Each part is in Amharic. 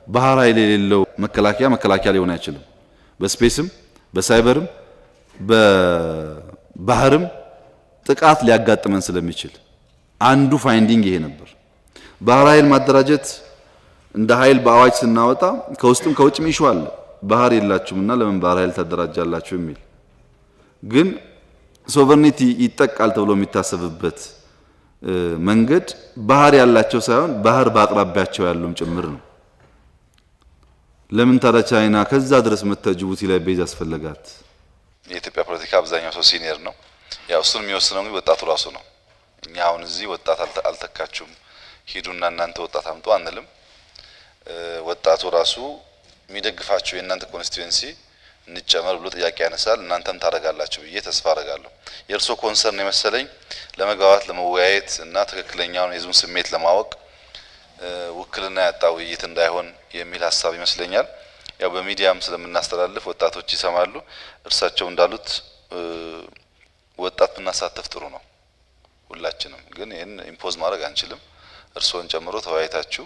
ባህር ኃይል የሌለው መከላከያ ሊሆን አይችልም። በስፔስም በሳይበርም በባህርም ጥቃት ሊያጋጥመን ስለሚችል አንዱ ፋይንዲንግ ይሄ ነበር። ባህር ኃይል ማደራጀት እንደ ኃይል በአዋጅ ስናወጣ ከውስጥም ከውጭም ይሻል ባህር የላችሁምና ለምን ባህር ኃይል ታደራጃላችሁ የሚል ግን ሶቨርኒቲ ይጠቃል ተብሎ የሚታሰብበት መንገድ ባህር ያላቸው ሳይሆን ባህር በአቅራቢያቸው ያሉም ጭምር ነው። ለምን ታዲያ ቻይና ከዛ ድረስ መጥታ ጅቡቲ ላይ ቤዝ አስፈለጋት? የኢትዮጵያ ፖለቲካ አብዛኛው ሰው ሲኒየር ነው። ያው እሱን የሚወስነው እንግዲህ ወጣቱ ራሱ ነው። እኛ አሁን እዚህ ወጣት አልተካችሁም ሂዱና እናንተ ወጣት አምጡ አንልም። ወጣቱ ራሱ የሚደግፋችሁ የእናንተ ኮንስቲትዩንሲ እንጨመር ብሎ ጥያቄ ያነሳል። እናንተም ታረጋላችሁ ብዬ ተስፋ አረጋለሁ። የእርሶ ኮንሰርን የመሰለኝ ለመግባባት ለመወያየት እና ትክክለኛውን የህዝቡን ስሜት ለማወቅ ውክልና ያጣ ውይይት እንዳይሆን የሚል ሀሳብ ይመስለኛል። ያው በሚዲያም ስለምናስተላልፍ ወጣቶች ይሰማሉ። እርሳቸው እንዳሉት ወጣት ብናሳተፍ ጥሩ ነው። ሁላችንም ግን ይሄን ኢምፖዝ ማድረግ አንችልም። እርሶን ጨምሮ ተወያይታችሁ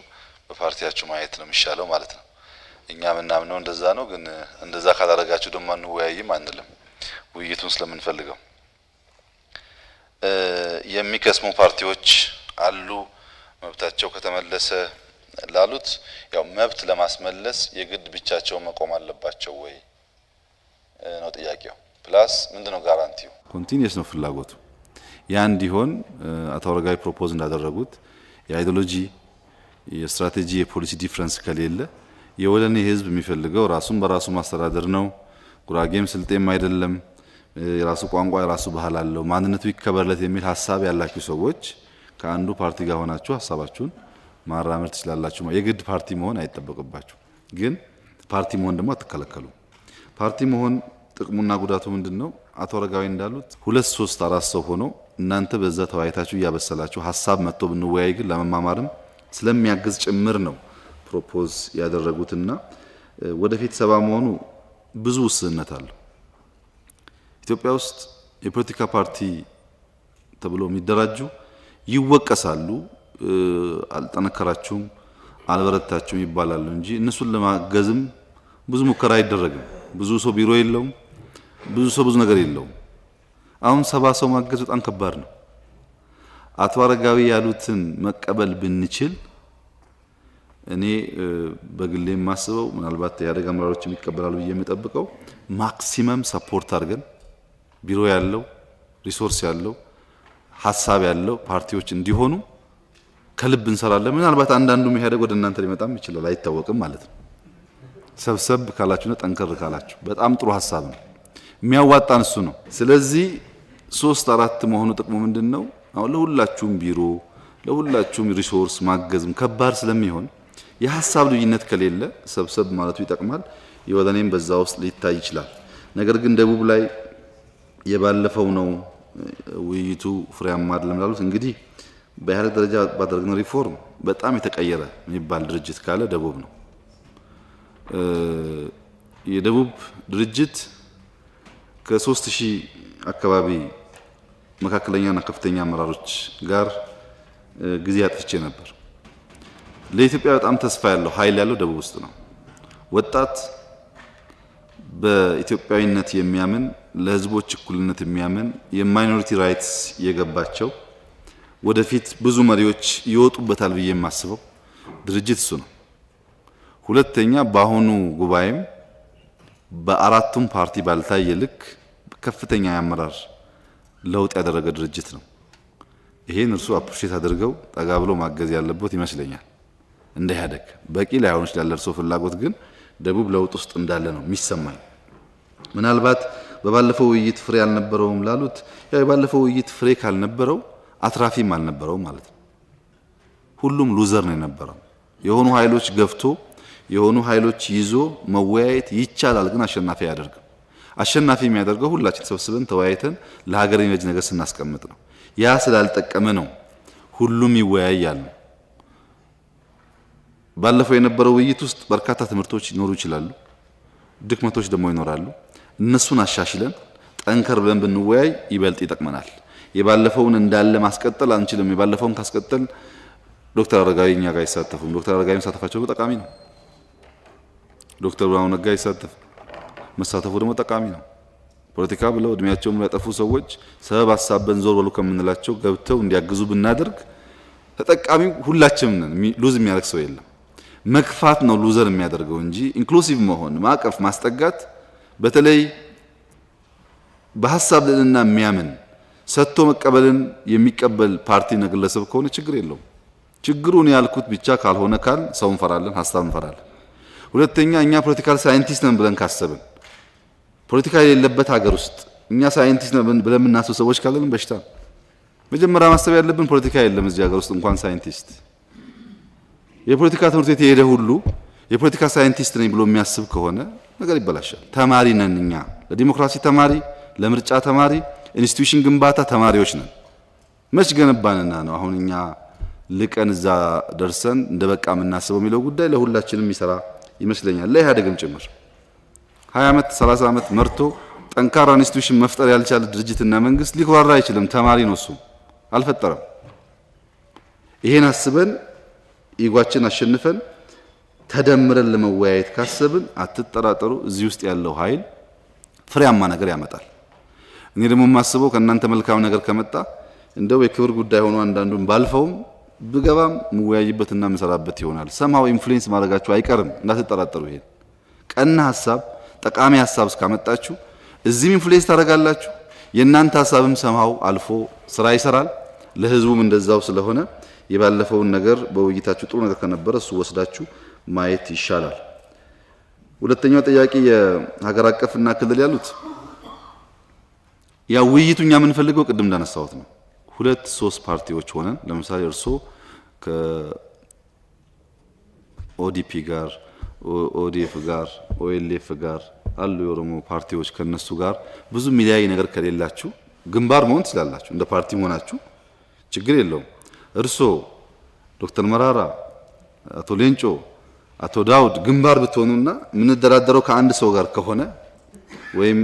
በፓርቲያችሁ ማየት ነው የሚሻለው ማለት ነው። እኛ ምናምነው እንደዛ ነው። ግን እንደዛ ካላረጋችሁ ደግሞ አንወያይም አንልም። ውይይቱን ስለምንፈልገው የሚከስሙ ፓርቲዎች አሉ። መብታቸው ከተመለሰ ላሉት ያው መብት ለማስመለስ የግድ ብቻቸው መቆም አለባቸው ወይ ነው ጥያቄው። ፕላስ ምንድነው ጋራንቲው? ኮንቲኒየስ ነው ፍላጎቱ ያ እንዲሆን አቶ አረጋዊ ፕሮፖዝ እንዳደረጉት የአይዲዮሎጂ የስትራቴጂ የፖሊሲ ዲፍረንስ ከሌለ የወለኔ ህዝብ የሚፈልገው ራሱን በራሱ ማስተዳደር ነው። ጉራጌም ስልጤም አይደለም። የራሱ ቋንቋ የራሱ ባህል አለው። ማንነቱ ይከበርለት የሚል ሀሳብ ያላችሁ ሰዎች ከአንዱ ፓርቲ ጋር ሆናችሁ ሀሳባችሁን ማራመድ ትችላላችሁ። የግድ ፓርቲ መሆን አይጠበቅባችሁ። ግን ፓርቲ መሆን ደግሞ አትከለከሉ። ፓርቲ መሆን ጥቅሙና ጉዳቱ ምንድነው? አቶ አረጋዊ እንዳሉት 2 3 4 ሰው ሆኖ እናንተ በዛ ተወያይታችሁ እያበሰላችሁ ሀሳብ መጥቶ ብንወያይ ግን ለመማማርም ስለሚያግዝ ጭምር ነው ፕሮፖዝ ያደረጉትና ወደፊት ሰባ መሆኑ ብዙ ውስንነት አለው። ኢትዮጵያ ውስጥ የፖለቲካ ፓርቲ ተብሎ የሚደራጁ ይወቀሳሉ። አልጠነከራችሁም፣ አልበረታችሁም ይባላሉ እንጂ እነሱን ለማገዝም ብዙ ሙከራ አይደረግም። ብዙ ሰው ቢሮ የለውም፣ ብዙ ሰው ብዙ ነገር የለውም። አሁን 70 ሰው ማገዝ በጣም ከባድ ነው። አቶ አረጋዊ ያሉትን መቀበል ብንችል እኔ በግሌ የማስበው ምናልባት የአደጋ አመራሮች የሚቀበላሉ ብዬ የምጠብቀው ማክሲመም ሰፖርት አድርገን ቢሮ ያለው ሪሶርስ ያለው ሀሳብ ያለው ፓርቲዎች እንዲሆኑ ከልብ እንሰራለን። ምናልባት አንዳንዱ መሄድ ወደ እናንተ ሊመጣም ይችላል፣ አይታወቅም ማለት ነው። ሰብሰብ ካላችሁና ጠንከር ካላችሁ በጣም ጥሩ ሀሳብ ነው። የሚያዋጣን እሱ ነው። ስለዚህ 3 4 መሆኑ ጥቅሙ ምንድነው? አሁን ለሁላችሁም ቢሮ ለሁላችሁም ሪሶርስ ማገዝም ከባድ ስለሚሆን የሀሳብ ልዩነት ከሌለ ሰብሰብ ማለቱ ይጠቅማል። የወለኔም በዛ ውስጥ ሊታይ ይችላል። ነገር ግን ደቡብ ላይ የባለፈው ነው ውይይቱ ፍሬያማ አይደለም ላሉት እንግዲህ በኢህአዴግ ደረጃ ባደረግነው ሪፎርም በጣም የተቀየረ የሚባል ድርጅት ካለ ደቡብ ነው። የደቡብ ድርጅት ከ3000 አካባቢ መካከለኛና ከፍተኛ አመራሮች ጋር ጊዜ አጥፍቼ ነበር። ለኢትዮጵያ በጣም ተስፋ ያለው ኃይል ያለው ደቡብ ውስጥ ነው። ወጣት በኢትዮጵያዊነት የሚያምን ለህዝቦች እኩልነት የሚያምን የማይኖሪቲ ራይትስ የገባቸው ወደፊት ብዙ መሪዎች ይወጡበታል ብዬ የማስበው ድርጅት እሱ ነው። ሁለተኛ በአሁኑ ጉባኤም በአራቱም ፓርቲ ባልታየ ልክ ከፍተኛ የአመራር ለውጥ ያደረገ ድርጅት ነው። ይሄን እርሱ አፕሪሼት አድርገው ጠጋ ብሎ ማገዝ ያለበት ይመስለኛል። እንደ ኢህአዴግ በቂ ላይሆን ይችላል እርሱ ፍላጎት ግን ደቡብ ለውጥ ውስጥ እንዳለ ነው የሚሰማኝ። ምናልባት በባለፈው ውይይት ፍሬ አልነበረውም ላሉት ያው የባለፈው ውይይት ፍሬ ካልነበረው አትራፊም አልነበረው ማለት ነው። ሁሉም ሉዘር ነው የነበረው። የሆኑ ኃይሎች ገፍቶ የሆኑ ኃይሎች ይዞ መወያየት ይቻላል፣ ግን አሸናፊ አያደርግም። አሸናፊ የሚያደርገው ሁላችን ተሰብስበን ተወያይተን ለሀገር የሚበጅ ነገር ስናስቀምጥ ነው። ያ ስላልጠቀመ ነው ሁሉም ይወያያል። ባለፈው የነበረው ውይይት ውስጥ በርካታ ትምህርቶች ሊኖሩ ይችላሉ፣ ድክመቶች ደግሞ ይኖራሉ። እነሱን አሻሽለን ጠንከር ብለን ብንወያይ ይበልጥ ይጠቅመናል። የባለፈውን እንዳለ ማስቀጠል አንችልም። የባለፈውን ካስቀጠል ዶክተር አረጋዊ እኛ ጋር አይሳተፉም። ዶክተር አረጋዊ መሳተፋቸው ጠቃሚ ነው። ዶክተር ብርሃኑ ነጋ ይሳተፍ። መሳተፉ ደግሞ ጠቃሚ ነው። ፖለቲካ ብለው እድሜያቸውን ያጠፉ ሰዎች ሰበብ አሳበን ዞር በሉ ከምንላቸው ገብተው እንዲያግዙ ብናደርግ ተጠቃሚው ሁላችንም ነን። ሉዝ የሚያደርግ ሰው የለም። መክፋት ነው ሉዘር የሚያደርገው እንጂ ኢንክሉሲቭ መሆን ማቀፍ ማስጠጋት በተለይ በሐሳብ ልዕልና የሚያምን ሰጥቶ መቀበልን የሚቀበል ፓርቲና ግለሰብ ከሆነ ችግር የለውም። ችግሩን ያልኩት ብቻ ካልሆነ ካል ሰው እንፈራለን፣ ሐሳብ እንፈራለን። ሁለተኛ እኛ ፖለቲካል ሳይንቲስት ነን ብለን ካሰብን ፖለቲካ የሌለበት ሀገር ውስጥ እኛ ሳይንቲስት ነን ብለን የምናስብ ሰዎች ካለን በሽታ ነው። መጀመሪያ ማሰብ ያለብን ፖለቲካ የለም እዚህ ሀገር ውስጥ እንኳን ሳይንቲስት። የፖለቲካ ትምህርት ቤት የሄደ ሁሉ የፖለቲካ ሳይንቲስት ነኝ ብሎ የሚያስብ ከሆነ ነገር ይበላሻል። ተማሪ ነን እኛ፣ ለዲሞክራሲ ተማሪ፣ ለምርጫ ተማሪ፣ ኢንስቲትዩሽን ግንባታ ተማሪዎች ነን። መች ገነባንና ነው አሁን እኛ ልቀን እዛ ደርሰን እንደበቃ የምናስበው የሚለው ጉዳይ ለሁላችንም የሚሰራ ይመስለኛል። ለኢህአዴግም ጭምር 20 ዓመት 30 ዓመት መርቶ ጠንካራ ኢንስቲትዩሽን መፍጠር ያልቻለ ድርጅትና መንግስት ሊኮራራ አይችልም። ተማሪ ነው እሱ፣ አልፈጠረም። ይሄን አስበን ኢጓችን አሸንፈን ተደምረን ለመወያየት ካሰብን አትጠራጠሩ፣ እዚህ ውስጥ ያለው ኃይል ፍሬያማ ነገር ያመጣል። እኔ ደግሞ የማስበው ከእናንተ መልካም ነገር ከመጣ እንደው የክብር ጉዳይ ሆኖ አንዳንዱን ባልፈውም ብገባም ምወያይበትና ምሰራበት ይሆናል። ሰማው ኢንፍሉዌንስ ማድረጋችሁ አይቀርም፣ እንዳትጠራጠሩ። ይሄን ቀና ሐሳብ ጠቃሚ ሐሳብ እስካመጣችሁ እዚህም ኢንፍሉዌንስ ታደርጋላችሁ። የእናንተ ሐሳብም ሰማው አልፎ ስራ ይሰራል፣ ለህዝቡም እንደዛው። ስለሆነ የባለፈውን ነገር በውይይታችሁ ጥሩ ነገር ከነበረ እሱ ወስዳችሁ ማየት ይሻላል። ሁለተኛው ጥያቄ የሀገር አቀፍና ክልል ያሉት ያ ውይይቱ እኛ የምንፈልገው ቅድም እንዳነሳሁት ነው። 2-3 ፓርቲዎች ሆነን ለምሳሌ እርሶ ከኦዲፒ ጋር ኦዲኤፍ ጋር ኦኤልኤፍ ጋር አሉ የኦሮሞ ፓርቲዎች ከነሱ ጋር ብዙ ሚሊያይ ነገር ከሌላችሁ ግንባር መሆን ትችላላችሁ። እንደ ፓርቲ መሆናችሁ ችግር የለውም። እርሶ ዶክተር መራራ፣ አቶ ሌንጮ፣ አቶ ዳውድ ግንባር ብትሆኑና የምንደራደረው ከአንድ ሰው ጋር ከሆነ ወይም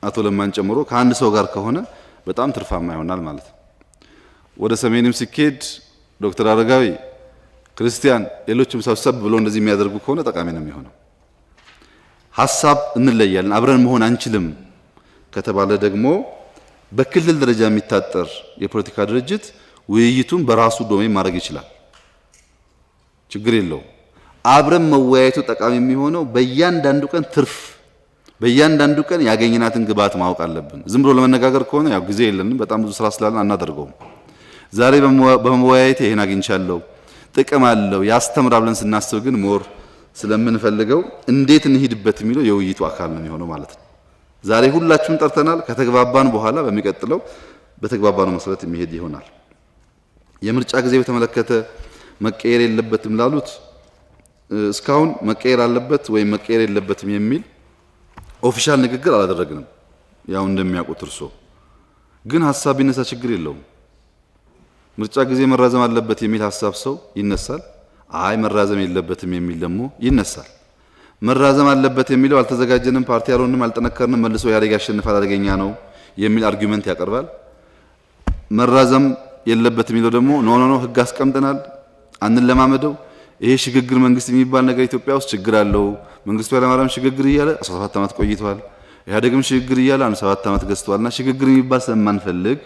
አቶ ለማን ጨምሮ ከአንድ ሰው ጋር ከሆነ በጣም ትርፋማ ይሆናል ማለት ነው። ወደ ሰሜንም ሲኬድ ዶክተር አረጋዊ፣ ክርስቲያን፣ ሌሎችም ሰብሰብ ብሎ እንደዚህ የሚያደርጉ ከሆነ ጠቃሚ ነው የሚሆነው። ሐሳብ እንለያለን፣ አብረን መሆን አንችልም ከተባለ ደግሞ በክልል ደረጃ የሚታጠር የፖለቲካ ድርጅት ውይይቱን በራሱ ዶሜን ማድረግ ይችላል። ችግር የለውም። አብረን መወያየቱ ጠቃሚ የሚሆነው በእያንዳንዱ ቀን ትርፍ በእያንዳንዱ ቀን ያገኘናትን ግብዓት ማወቅ አለብን። ዝም ብሎ ለመነጋገር ከሆነ ያው ጊዜ የለንም፣ በጣም ብዙ ስራ ስላለን አናደርገውም። ዛሬ በመወያየት ይሄን አግኝቻለሁ ጥቅም አለው ያስተምራል ብለን ስናስብ ግን ሞር ስለምንፈልገው እንዴት እንሂድበት የሚለው የውይይቱ አካል ነው የሚሆነው ማለት ነው። ዛሬ ሁላችሁም ጠርተናል። ከተግባባን በኋላ በሚቀጥለው በተግባባነው መሰረት የሚሄድ ይሆናል። የምርጫ ጊዜ በተመለከተ መቀየር የለበትም ላሉት እስካሁን መቀየር አለበት ወይም መቀየር የለበትም የሚል ኦፊሻል ንግግር አላደረግንም። ያው እንደሚያውቁት እርሶ ግን ሐሳብ ቢነሳ ችግር የለውም። ምርጫ ጊዜ መራዘም አለበት የሚል ሐሳብ ሰው ይነሳል። አይ መራዘም የለበትም የሚል ደግሞ ይነሳል። መራዘም አለበት የሚለው አልተዘጋጀንም፣ ፓርቲ ያልሆንም፣ አልጠነከርንም፣ መልሶ ኢህአዴግ ያሸንፋል፣ አደገኛ ነው የሚል አርጊውመንት ያቀርባል። መራዘም የለበትም የሚለው ደግሞ ኖ ህግ አስቀምጠናል አንለማመደው፣ ይሄ ሽግግር መንግስት የሚባል ነገር ኢትዮጵያ ውስጥ ችግር አለው። መንግስቱ ኃይለማርያም ሽግግር እያለ 17 ዓመት ቆይቷል። ኢህአዴግም ሽግግር እያለ 7 ዓመት ገዝቷልና ሽግግር የሚባል ስለማንፈልግ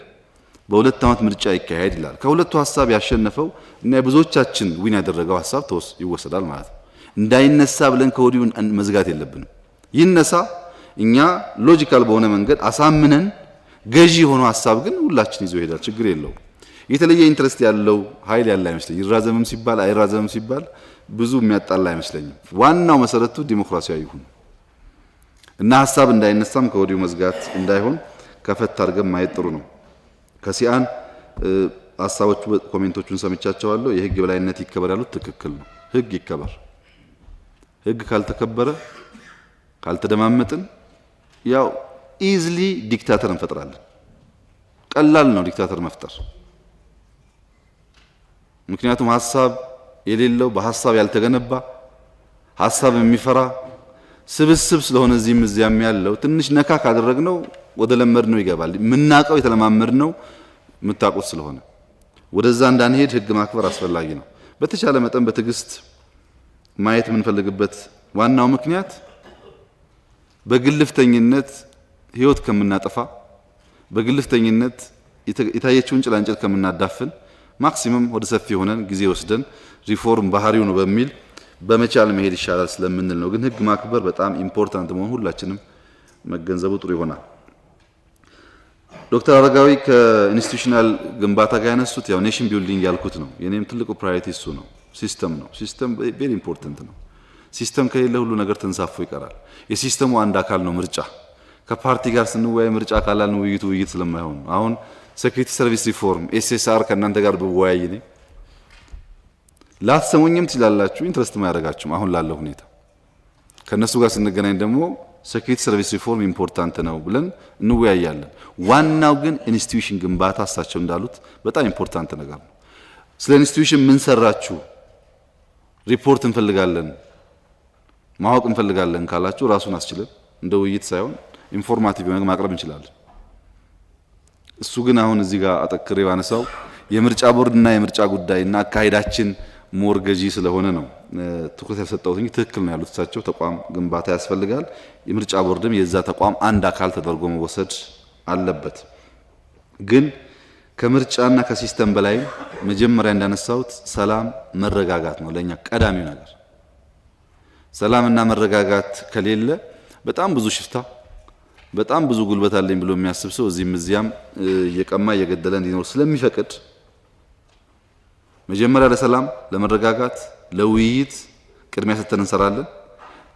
በ2 ዓመት ምርጫ ይካሄድ ይላል። ከሁለቱ ሐሳብ ያሸነፈው እና ብዙዎቻችን ዊን ያደረገው ሐሳብ ይወሰዳል ማለት ነው። እንዳይነሳ ብለን ከወዲሁ መዝጋት የለብንም። ይነሳ፣ እኛ ሎጂካል በሆነ መንገድ አሳምነን ገዢ የሆነው ሐሳብ ግን ሁላችን ይዞ ይሄዳል። ችግር የለውም። የተለየ ኢንትረስት ያለው ኃይል ያለ አይመስለኝም። ይራዘምም ሲባል አይራዘምም ሲባል ብዙ የሚያጣላ አይመስለኝም። ዋናው መሰረቱ ዲሞክራሲያዊ ይሁን እና ሐሳብ እንዳይነሳም ከወዲሁ መዝጋት እንዳይሆን ከፈት አድርገን ማየት ጥሩ ነው። ከሲአን ሐሳቦቹ ኮሜንቶቹን ሰምቻቸዋለሁ። የህግ የበላይነት ይከበር ያሉት ትክክል ነው። ህግ ይከበር። ህግ ካልተከበረ ካልተደማመጥን ያው ኢዝሊ ዲክታተር እንፈጥራለን። ቀላል ነው ዲክታተር መፍጠር። ምክንያቱም ሐሳብ የሌለው በሐሳብ ያልተገነባ ሐሳብ የሚፈራ ስብስብ ስለሆነ እዚህም እዚያም ያለው ትንሽ ነካ ካደረግነው ወደ ለመድነው ይገባል። ምናቀው የተለማመድነው ምታቁት ስለሆነ ወደዛ እንዳንሄድ ህግ ማክበር አስፈላጊ ነው። በተቻለ መጠን በትዕግስት ማየት የምንፈልግበት ዋናው ምክንያት በግልፍተኝነት ህይወት ከምናጠፋ በግልፍተኝነት የታየችውን ጭላንጭል ከምናዳፍን ማክሲመም ወደ ሰፊ ሆነን ጊዜ ወስደን ሪፎርም ባህሪው ነው በሚል በመቻል መሄድ ይሻላል ስለምንል ነው። ግን ህግ ማክበር በጣም ኢምፖርታንት መሆን ሁላችንም መገንዘቡ ጥሩ ይሆናል። ዶክተር አረጋዊ ከኢንስቲትዩሽናል ግንባታ ጋር ያነሱት ያው ኔሽን ቢልዲንግ ያልኩት ነው። የኔም ትልቁ ፕራዮሪቲ እሱ ነው። ሲስተም ነው። ሲስተም ቬሪ ኢምፖርታንት ነው። ሲስተም ከሌለ ሁሉ ነገር ተንሳፎ ይቀራል። የሲስተሙ አንድ አካል ነው ምርጫ። ከፓርቲ ጋር ስንወያይ ምርጫ ካላልን ውይይት ስለማይሆን አሁን ሴኩሪቲ ሰርቪስ ሪፎርም ኤስኤስአር ከእናንተ ጋር ብወያይ እኔ ላትሰሙኝም ትችላላችሁ፣ ኢንትረስት ማያደርጋችሁም አሁን ላለው ሁኔታ። ከነሱ ጋር ስንገናኝ ደግሞ ሴኩሪቲ ሰርቪስ ሪፎርም ኢምፖርታንት ነው ብለን እንወያያለን። ዋናው ግን ኢንስቲትዩሽን ግንባታ እሳቸው እንዳሉት በጣም ኢምፖርታንት ነገር ነው። ስለ ኢንስቲትዩሽን ምን ሰራችሁ ሪፖርት እንፈልጋለን ማወቅ እንፈልጋለን ካላችሁ ራሱን አስችለን እንደ ውይይት ሳይሆን ኢንፎርማቲቭ ነገር ማቅረብ እንችላለን። እሱ ግን አሁን እዚህ ጋር አጠክሬ ባነሳው የምርጫ ቦርድና የምርጫ ጉዳይና አካሄዳችን ሞር ገዢ ስለሆነ ነው ትኩረት ያልሰጠሁት እንጂ ትክክል ነው ያሉት እሳቸው። ተቋም ግንባታ ያስፈልጋል። የምርጫ ቦርድም የዛ ተቋም አንድ አካል ተደርጎ መወሰድ አለበት። ግን ከምርጫና ከሲስተም በላይ መጀመሪያ እንዳነሳሁት ሰላም መረጋጋት ነው ለኛ ቀዳሚው ነገር። ሰላምና መረጋጋት ከሌለ በጣም ብዙ ሽፍታ በጣም ብዙ ጉልበት አለኝ ብሎ የሚያስብ ሰው እዚህም እዚያም እየቀማ እየገደለ እንዲኖር ስለሚፈቅድ መጀመሪያ ለሰላም ለመረጋጋት ለውይይት ቅድሚያ ሰጥተን እንሰራለን።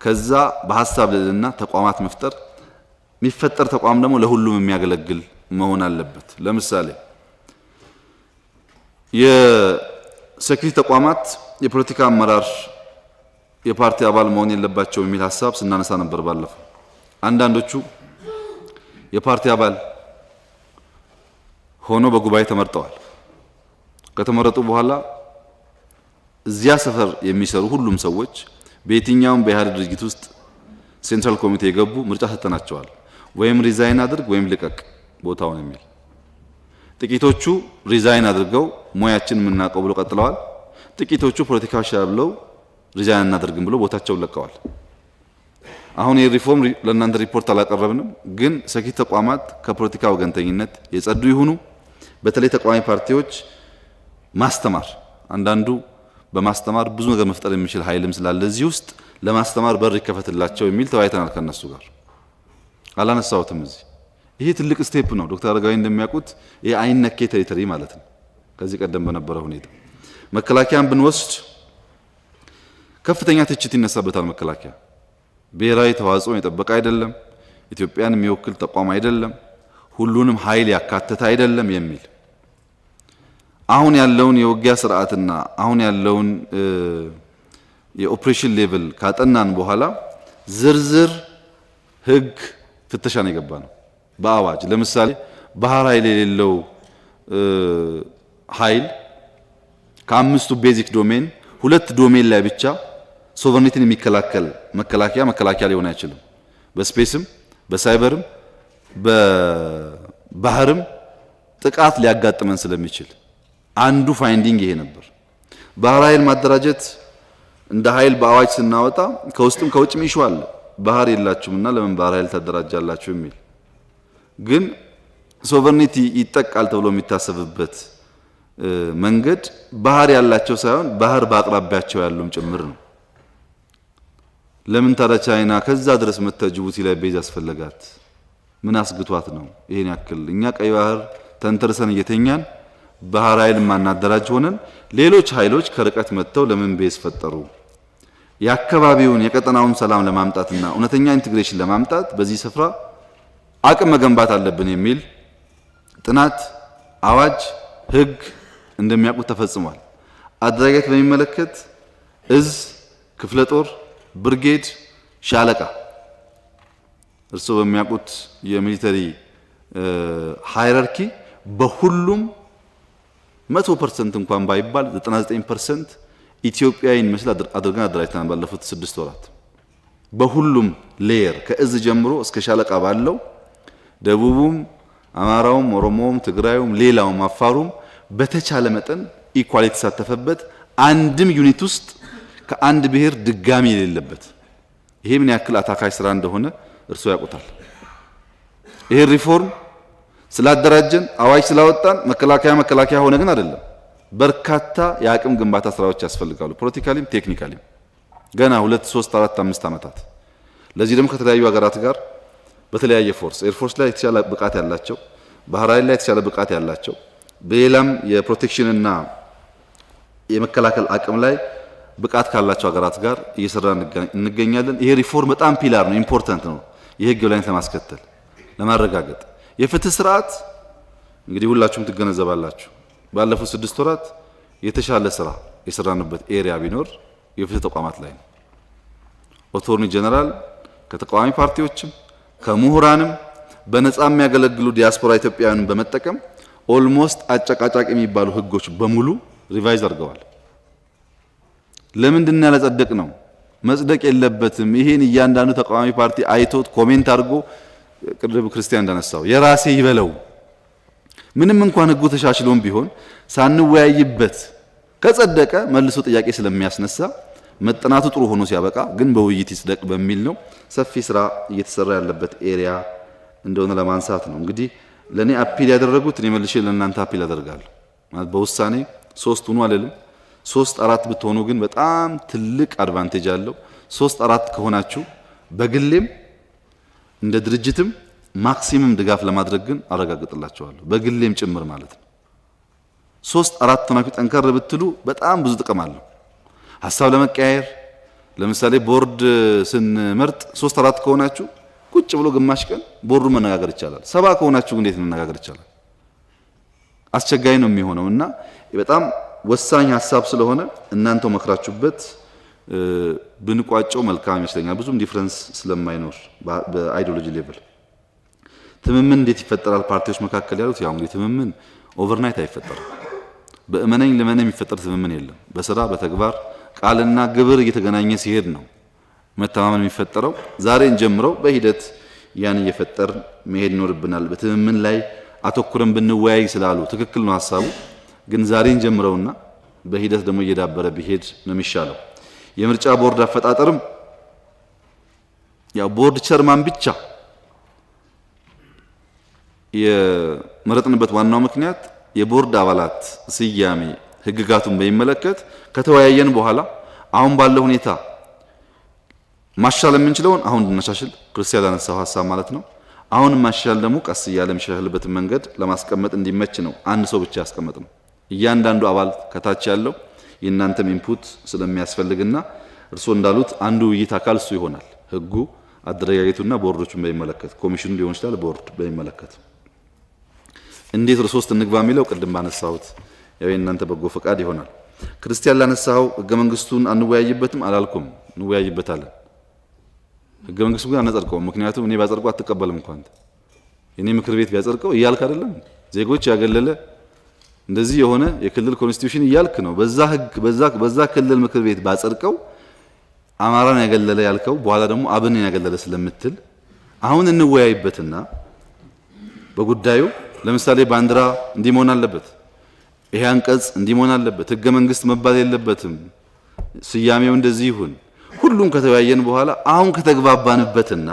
ከዛ በሐሳብ ልዕልና ተቋማት መፍጠር የሚፈጠር ተቋም ደግሞ ለሁሉም የሚያገለግል መሆን አለበት። ለምሳሌ የሴኩሪቲ ተቋማት የፖለቲካ አመራር የፓርቲ አባል መሆን የለባቸው የሚል ሐሳብ ስናነሳ ነበር ባለፈው። አንዳንዶቹ የፓርቲ አባል ሆኖ በጉባኤ ተመርጠዋል። ከተመረጡ በኋላ እዚያ ሰፈር የሚሰሩ ሁሉም ሰዎች በየትኛውም በኢህአዴግ ድርጅት ውስጥ ሴንትራል ኮሚቴ የገቡ ምርጫ ሰጥተናቸዋል። ወይም ሪዛይን አድርግ ወይም ልቀቅ ቦታውን የሚል ጥቂቶቹ ሪዛይን አድርገው ሙያችን የምናውቀው ብለው ቀጥለዋል። ጥቂቶቹ ፖለቲካ ብለው ሪዛይን እናድርግም ብለው ቦታቸውን ለቀዋል። አሁን የሪፎርም ለእናንተ ሪፖርት አላቀረብንም፣ ግን ሴኩሪቲ ተቋማት ከፖለቲካ ወገንተኝነት የጸዱ ይሁኑ። በተለይ ተቃዋሚ ፓርቲዎች ማስተማር አንዳንዱ በማስተማር ብዙ ነገር መፍጠር የሚችል ኃይልም ስላለ እዚህ ውስጥ ለማስተማር በር ይከፈትላቸው የሚል ተወያይተናል ከነሱ ጋር። አላነሳሁትም እዚህ። ይሄ ትልቅ ስቴፕ ነው። ዶክተር አረጋዊ እንደሚያውቁት ይሄ አይነኬ ቴሪቶሪ ማለት ነው። ከዚህ ቀደም በነበረው ሁኔታ መከላከያን ብንወስድ ከፍተኛ ትችት ይነሳበታል። መከላከያ ብሔራዊ ተዋጽኦን የጠበቀ አይደለም፣ ኢትዮጵያን የሚወክል ተቋም አይደለም፣ ሁሉንም ኃይል ያካተተ አይደለም የሚል አሁን ያለውን የውጊያ ስርዓትና አሁን ያለውን የኦፕሬሽን ሌቭል ካጠናን በኋላ ዝርዝር ህግ ፍተሻ ነው የገባ ነው በአዋጅ። ለምሳሌ ባህር ኃይል የሌለው ኃይል ከአምስቱ ቤዚክ ዶሜን ሁለት ዶሜን ላይ ብቻ ሶቨርኒቲን የሚከላከል መከላከያ ሊሆን አይችልም። በስፔስም በሳይበርም በባህርም ጥቃት ሊያጋጥመን ስለሚችል አንዱ ፋይንዲንግ ይሄ ነበር። ባህር ኃይል ማደራጀት እንደ ኃይል በአዋጅ ስናወጣ ከውስጥም ከውጭም ይሽዋል። ባህር የላችሁምና ለምን ባህር ኃይል ታደራጃላችሁ የሚል ግን ሶቨርኒቲ ይጠቃል ተብሎ የሚታሰብበት መንገድ ባህር ያላቸው ሳይሆን ባህር በአቅራቢያቸው ያሉም ጭምር ነው። ለምን ታዲያ ቻይና ከዛ ድረስ መጥታ ጅቡቲ ላይ ቤዝ አስፈለጋት? ምን አስግቷት ነው ይሄን ያክል? እኛ ቀይ ባህር ተንተርሰን እየተኛን ባህር ኃይል ማናደራጅ ሆነን ሌሎች ኃይሎች ከርቀት መጥተው ለምን ቤዝ ፈጠሩ? የአካባቢውን የቀጠናውን ሰላም ለማምጣትና እውነተኛ ኢንቲግሬሽን ለማምጣት በዚህ ስፍራ አቅም መገንባት አለብን የሚል ጥናት፣ አዋጅ፣ ህግ እንደሚያውቁት ተፈጽሟል። አደረጃጀት በሚመለከት እዝ፣ ክፍለ ጦር፣ ብርጌድ፣ ሻለቃ እርስዎ በሚያውቁት የሚሊተሪ ሃይራርኪ በሁሉም 100% እንኳን ባይባል 99% ኢትዮጵያዊን መስል አድርገን አደራጅተናል ባለፉት 6 ወራት። በሁሉም ሌየር ከእዝ ጀምሮ እስከ ሻለቃ ባለው ደቡቡም፣ አማራውም፣ ኦሮሞውም፣ ትግራዩም፣ ሌላውም አፋሩም በተቻለ መጠን ኢኳሊቲ ተሳተፈበት አንድም ዩኒት ውስጥ ከአንድ ብሔር ድጋሚ የሌለበት ይሄ ምን ያክል አታካይ ስራ እንደሆነ እርሶ ያውቁታል። ይሄ ሪፎርም ስላደራጀን አዋጅ ስላወጣን መከላከያ ሆነ ግን አይደለም። በርካታ የአቅም ግንባታ ስራዎች ያስፈልጋሉ፣ ፖለቲካሊም ቴክኒካሊም ገና 2 3 4 5 ዓመታት። ለዚህ ደግሞ ከተለያዩ ሀገራት ጋር በተለያየ ፎርስ ኤርፎርስ ላይ የተሻለ ብቃት ያላቸው፣ ባህር ኃይል ላይ የተሻለ ብቃት ያላቸው፣ በሌላም የፕሮቴክሽን እና የመከላከል አቅም ላይ ብቃት ካላቸው ሀገራት ጋር እየሰራን እንገኛለን። ይሄ ሪፎርም በጣም ፒላር ነው፣ ኢምፖርታንት ነው። የህግ የበላይነት ለማስከተል ለማረጋገጥ የፍትህ ስርዓት እንግዲህ ሁላችሁም ትገነዘባላችሁ። ባለፉት 6 ወራት የተሻለ ስራ የሰራንበት ኤሪያ ቢኖር የፍትህ ተቋማት ላይ ነው። ኦቶርኒ ጀነራል ከተቃዋሚ ፓርቲዎችም ከምሁራንም በነፃ የሚያገለግሉ ዲያስፖራ ኢትዮጵያውያንን በመጠቀም ኦልሞስት አጨቃጫቂ የሚባሉ ህጎች በሙሉ ሪቫይዝ አድርገዋል። ለምንድን ያላጸደቅ ነው? መጽደቅ የለበትም። ይሄን እያንዳንዱ ተቃዋሚ ፓርቲ አይቶት ኮሜንት አድርጎ ቅድም ክርስቲያን እንዳነሳው የራሴ ይበለው። ምንም እንኳን ህጉ ተሻሽሎም ቢሆን ሳንወያይበት ከጸደቀ መልሶ ጥያቄ ስለሚያስነሳ መጠናቱ ጥሩ ሆኖ ሲያበቃ ግን በውይይት ይጽደቅ በሚል ነው ሰፊ ስራ እየተሰራ ያለበት ኤሪያ እንደሆነ ለማንሳት ነው። እንግዲህ ለኔ አፒል ያደረጉት እኔ መልሼ ለእናንተ አፒል አደርጋለሁ። ማለት በውሳኔ 3 ሁኑ አልልም። 3 4 ብትሆኑ ግን በጣም ትልቅ አድቫንቴጅ አለው። 3 4 ከሆናችሁ በግሌም እንደ ድርጅትም ማክሲመም ድጋፍ ለማድረግ ግን አረጋግጥላችኋለሁ፣ በግሌም ጭምር ማለት ነው። 3 4 ሆናችሁ ጠንከር ብትሉ በጣም ብዙ ጥቅም አለው። ሐሳብ ለመቀያየር ለምሳሌ ቦርድ ስንመርጥ 3 4 ከሆናችሁ ቁጭ ብሎ ግማሽ ቀን ቦርዱ መነጋገር ይቻላል። 7 ከሆናችሁ እንዴት መነጋገር ይቻላል? አስቸጋሪ ነው የሚሆነውና በጣም ወሳኝ ሐሳብ ስለሆነ እናንተው መክራችሁበት ብንቋጨው መልካም ይመስለኛል። ብዙም ዲፈረንስ ስለማይኖር በአይዲዮሎጂ ሌቭል ትምምን እንዴት ይፈጠራል ፓርቲዎች መካከል ያሉት ያው እንግዲህ ትምምን ኦቨርናይት አይፈጠርም። በእመነኝ ለመነ የሚፈጠር ትምምን የለም። በስራ በተግባር ቃልና ግብር እየተገናኘ ሲሄድ ነው መተማመን የሚፈጠረው። ዛሬን ጀምረው በሂደት ያን እየፈጠር መሄድ ይኖርብናል። በትምምን ላይ አተኩረን ብንወያይ ስላሉ ትክክል ነው ሐሳቡ፣ ግን ዛሬን ጀምረውና በሂደት ደግሞ እየዳበረ ቢሄድ ነው የሚሻለው። የምርጫ ቦርድ አፈጣጠርም ያው ቦርድ ቸርማን ብቻ የመረጥንበት ዋናው ምክንያት የቦርድ አባላት ስያሜ ህግጋቱን በሚመለከት ከተወያየን በኋላ አሁን ባለው ሁኔታ ማሻሻል የምንችለውን አሁን እንድናሻሽል ክርስቲያን ያነሳው ሐሳብ ማለት ነው። አሁን ማሻሻል ደግሞ ቀስ እያለ የሚሻሻልበትን መንገድ ለማስቀመጥ እንዲመች ነው። አንድ ሰው ብቻ ያስቀመጥ ነው። እያንዳንዱ አባል ከታች ያለው የእናንተም ኢንፑት ስለሚያስፈልግና እርስዎ እንዳሉት አንዱ ውይይት አካል እሱ ይሆናል። ህጉ አደረጃጀቱና ቦርዶቹን በሚመለከት ኮሚሽኑ ሊሆን ይችላል፣ ቦርድ በሚመለከት እንዴት ወደ 3 እንግባ የሚለው ቅድም ባነሳሁት ያው የእናንተ በጎ ፈቃድ ይሆናል። ክርስቲያን ላነሳው ህገ መንግስቱን አንወያይበትም አላልኩም፣ እንወያይበታለን። ህገ መንግስቱ ግን አናጸድቀውም። ምክንያቱም እኔ ባጸድቀው አትቀበልም እንኳን የኔ ምክር ቤት ቢያጸድቀው እያልክ አይደለም። ዜጎች ያገለለ እንደዚህ የሆነ የክልል ኮንስቲቱሽን እያልክ ነው። በዛ ህግ በዛ ክልል ምክር ቤት ባጸድቀው አማራን ያገለለ ያልከው በኋላ ደግሞ አብንን ያገለለ ስለምትል አሁን እንወያይበትና በጉዳዩ ለምሳሌ ባንዲራ እንዲህ መሆን አለበት፣ ይሄ አንቀጽ እንዲህ መሆን አለበት፣ ህገ መንግስት መባል የለበትም፣ ስያሜው እንደዚህ ይሁን። ሁሉም ከተወያየን በኋላ አሁን ከተግባባንበትና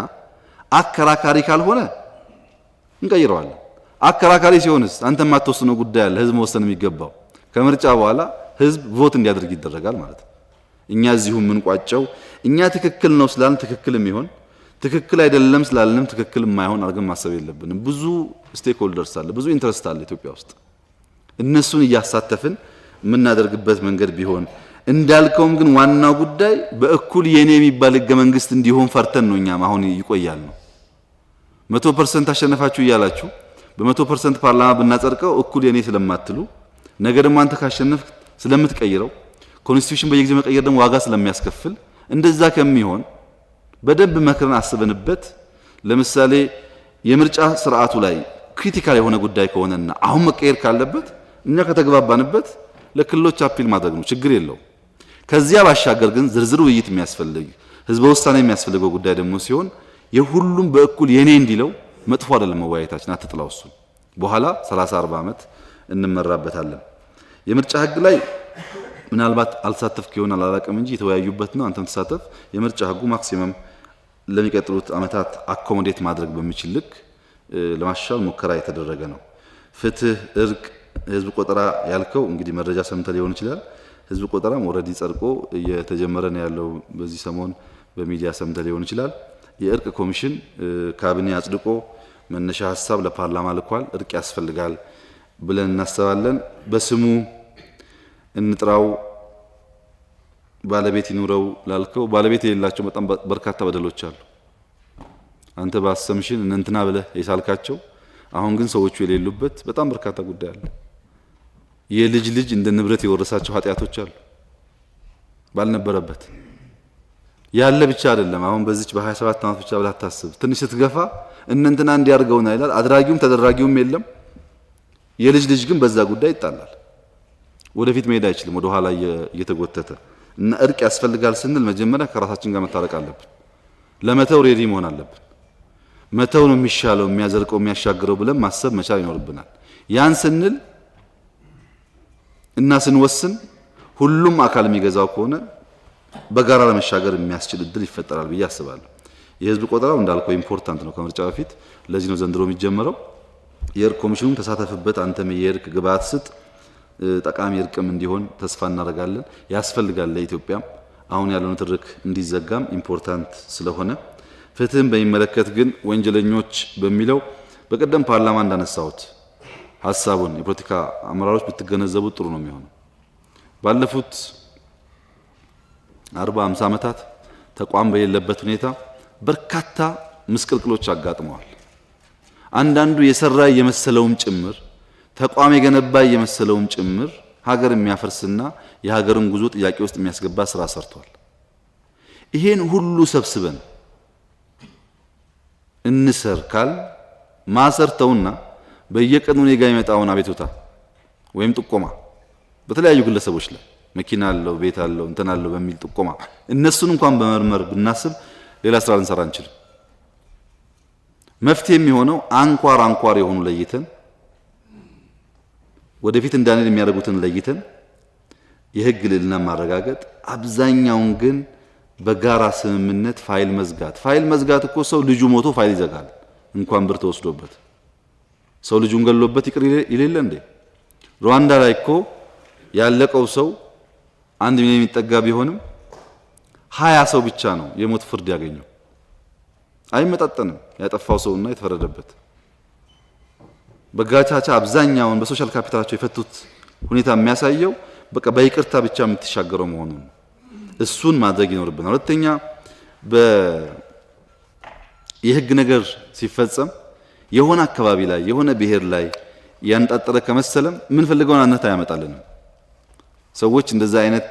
አከራካሪ ካልሆነ እንቀይረዋለን። አከራካሪ ሲሆንስ አንተ የማትወስነው ጉዳይ አለ፣ ህዝብ መወሰን የሚገባው ከምርጫ በኋላ ህዝብ ቮት እንዲያደርግ ይደረጋል ማለት ነው። እኛ እዚሁ የምንቋጨው እኛ ትክክል ነው ስላልን ትክክል የሚሆን ትክክል አይደለም ስላልንም ትክክል የማይሆን አድርገን ማሰብ የለብንም። ብዙ ስቴክ ሆልደርስ አለ፣ ብዙ ኢንትረስት አለ ኢትዮጵያ ውስጥ። እነሱን እያሳተፍን የምናደርግበት መንገድ ቢሆን እንዳልከውም ግን ዋናው ጉዳይ በእኩል የኔ የሚባል ህገ መንግስት እንዲሆን ፈርተን ነው እኛም አሁን ይቆያል ነው 100% አሸነፋችሁ እያላችሁ በ100% ፓርላማ ብናጸድቀው እኩል የኔ ስለማትሉ ነገ ደግሞ አንተ ካሸነፍክ ስለምትቀይረው ኮንስቲቱሽን በየጊዜው መቀየር ደግሞ ዋጋ ስለሚያስከፍል እንደዛ ከሚሆን በደንብ መክረን አስበንበት ለምሳሌ የምርጫ ስርዓቱ ላይ ክሪቲካል የሆነ ጉዳይ ከሆነና አሁን መቀየር ካለበት እኛ ከተግባባንበት ለክልሎች አፒል ማድረግ ነው፣ ችግር የለው። ከዚያ ባሻገር ግን ዝርዝር ውይይት የሚያስፈልግ ህዝበ ውሳኔ የሚያስፈልገው ጉዳይ ደግሞ ሲሆን የሁሉም በእኩል የኔ እንዲለው መጥፎ አይደለም መወያየታችን፣ አትጥላው። እሱ በኋላ 30 40 ዓመት እንመራበታለን። የምርጫ ህግ ላይ ምናልባት አልተሳተፍክ ይሆናል አላውቅም እንጂ የተወያዩበት ነው። አንተም ተሳተፍ። የምርጫ ህጉ ማክሲመም ለሚቀጥሉት ዓመታት አኮሞዴት ማድረግ በሚችል ልክ ለማሻሻል ሙከራ የተደረገ ነው። ፍትህ፣ እርቅ፣ ህዝብ ቆጠራ ያልከው እንግዲህ መረጃ ሰምተ ሊሆን ይችላል። ህዝብ ቆጠራም ኦልሬዲ ጸድቆ እየተጀመረ ነው ያለው። በዚህ ሰሞን በሚዲያ ሰምተ ሊሆን ይችላል። የእርቅ ኮሚሽን ካቢኔ አጽድቆ መነሻ ሀሳብ ለፓርላማ ልኳል። እርቅ ያስፈልጋል ብለን እናስባለን። በስሙ እንጥራው ባለቤት ይኑረው ላልከው ባለቤት የሌላቸው በጣም በርካታ በደሎች አሉ። አንተ ባሰምሽን እንንትና ብለህ የሳልካቸው አሁን ግን ሰዎቹ የሌሉበት በጣም በርካታ ጉዳይ አለ። የልጅ ልጅ እንደ ንብረት የወረሳቸው ኃጢያቶች አሉ ባልነበረበት ያለ ብቻ አይደለም። አሁን በዚች በ27 ዓመት ብቻ ብላ ታስብ። ትንሽ ስትገፋ እንንትና እንዲያርገውና ይላል። አድራጊውም ተደራጊውም የለም። የልጅ ልጅ ግን በዛ ጉዳይ ይጣላል። ወደፊት መሄድ አይችልም፣ ወደ ኋላ እየተጎተተ እና እርቅ ያስፈልጋል ስንል መጀመሪያ ከራሳችን ጋር መታረቅ አለብን። ለመተው ሬዲ መሆን አለብን። መተው ነው የሚሻለው፣ የሚያዘልቀው፣ የሚያሻግረው ብለን ማሰብ መቻል ይኖርብናል። ያን ስንል እና ስንወስን ሁሉም አካል የሚገዛው ከሆነ በጋራ ለመሻገር የሚያስችል እድል ይፈጠራል ብዬ አስባለሁ። የህዝብ ቆጠራው እንዳልከው ኢምፖርታንት ነው ከምርጫ በፊት። ለዚህ ነው ዘንድሮ የሚጀመረው። የእርቅ ኮሚሽኑም ተሳተፍበት፣ አንተም የእርቅ ግብዓት ስጥ። ጠቃሚ እርቅም እንዲሆን ተስፋ እናደርጋለን። ያስፈልጋል ለኢትዮጵያም አሁን ያለውን ትርክ እንዲዘጋም ኢምፖርታንት ስለሆነ። ፍትህን በሚመለከት ግን ወንጀለኞች በሚለው በቀደም ፓርላማ እንዳነሳሁት ሀሳቡን የፖለቲካ አመራሮች ብትገነዘቡ ጥሩ ነው የሚሆነው። ባለፉት 40-50 ዓመታት ተቋም በሌለበት ሁኔታ በርካታ ምስቅልቅሎች አጋጥመዋል። አንዳንዱ የሰራ የመሰለውም ጭምር ተቋም የገነባ የመሰለውም ጭምር ሀገር የሚያፈርስና የሀገርን ጉዞ ጥያቄ ውስጥ የሚያስገባ ስራ ሰርቷል። ይሄን ሁሉ ሰብስበን እንሰርካል ማሰርተውና በየቀኑ እኔ ጋር የሚመጣውን አቤቱታ ወይም ጥቆማ በተለያዩ ግለሰቦች ላይ መኪና አለው፣ ቤት አለው፣ እንትን አለው በሚል ጥቆማ እነሱን እንኳን በመርመር ብናስብ ሌላ ስራ ልንሰራ አንችልም። መፍትሄ የሚሆነው አንኳር አንኳር የሆኑ ለይተን ወደፊት እንዳንል የሚያደርጉትን ለይተን የህግ ልዕልና ማረጋገጥ፣ አብዛኛውን ግን በጋራ ስምምነት ፋይል መዝጋት እኮ ሰው ልጁ ሞቶ ፋይል ይዘጋል እንኳን ብር ተወስዶበት። ሰው ልጁን ገሎበት ይቅር ይሌለ እንዴ? ሩዋንዳ ላይ እኮ ያለቀው ሰው 1 ሚሊዮን የሚጠጋ ቢሆንም 20 ሰው ብቻ ነው የሞት ፍርድ ያገኘው። አይመጣጠንም ያጠፋው ሰውና የተፈረደበት። በጋቻቻ አብዛኛውን በሶሻል ካፒታላቸው የፈቱት ሁኔታ የሚያሳየው በቃ በይቅርታ ብቻ የምትሻገረው መሆኑን እሱን ማድረግ ይኖርብናል። ሁለተኛ የህግ ነገር ሲፈጸም የሆነ አካባቢ ላይ የሆነ ብሔር ላይ ያንጣጠረ ከመሰለም ምን ፈልገውን አንተ አያመጣልንም። ሰዎች እንደዛ አይነት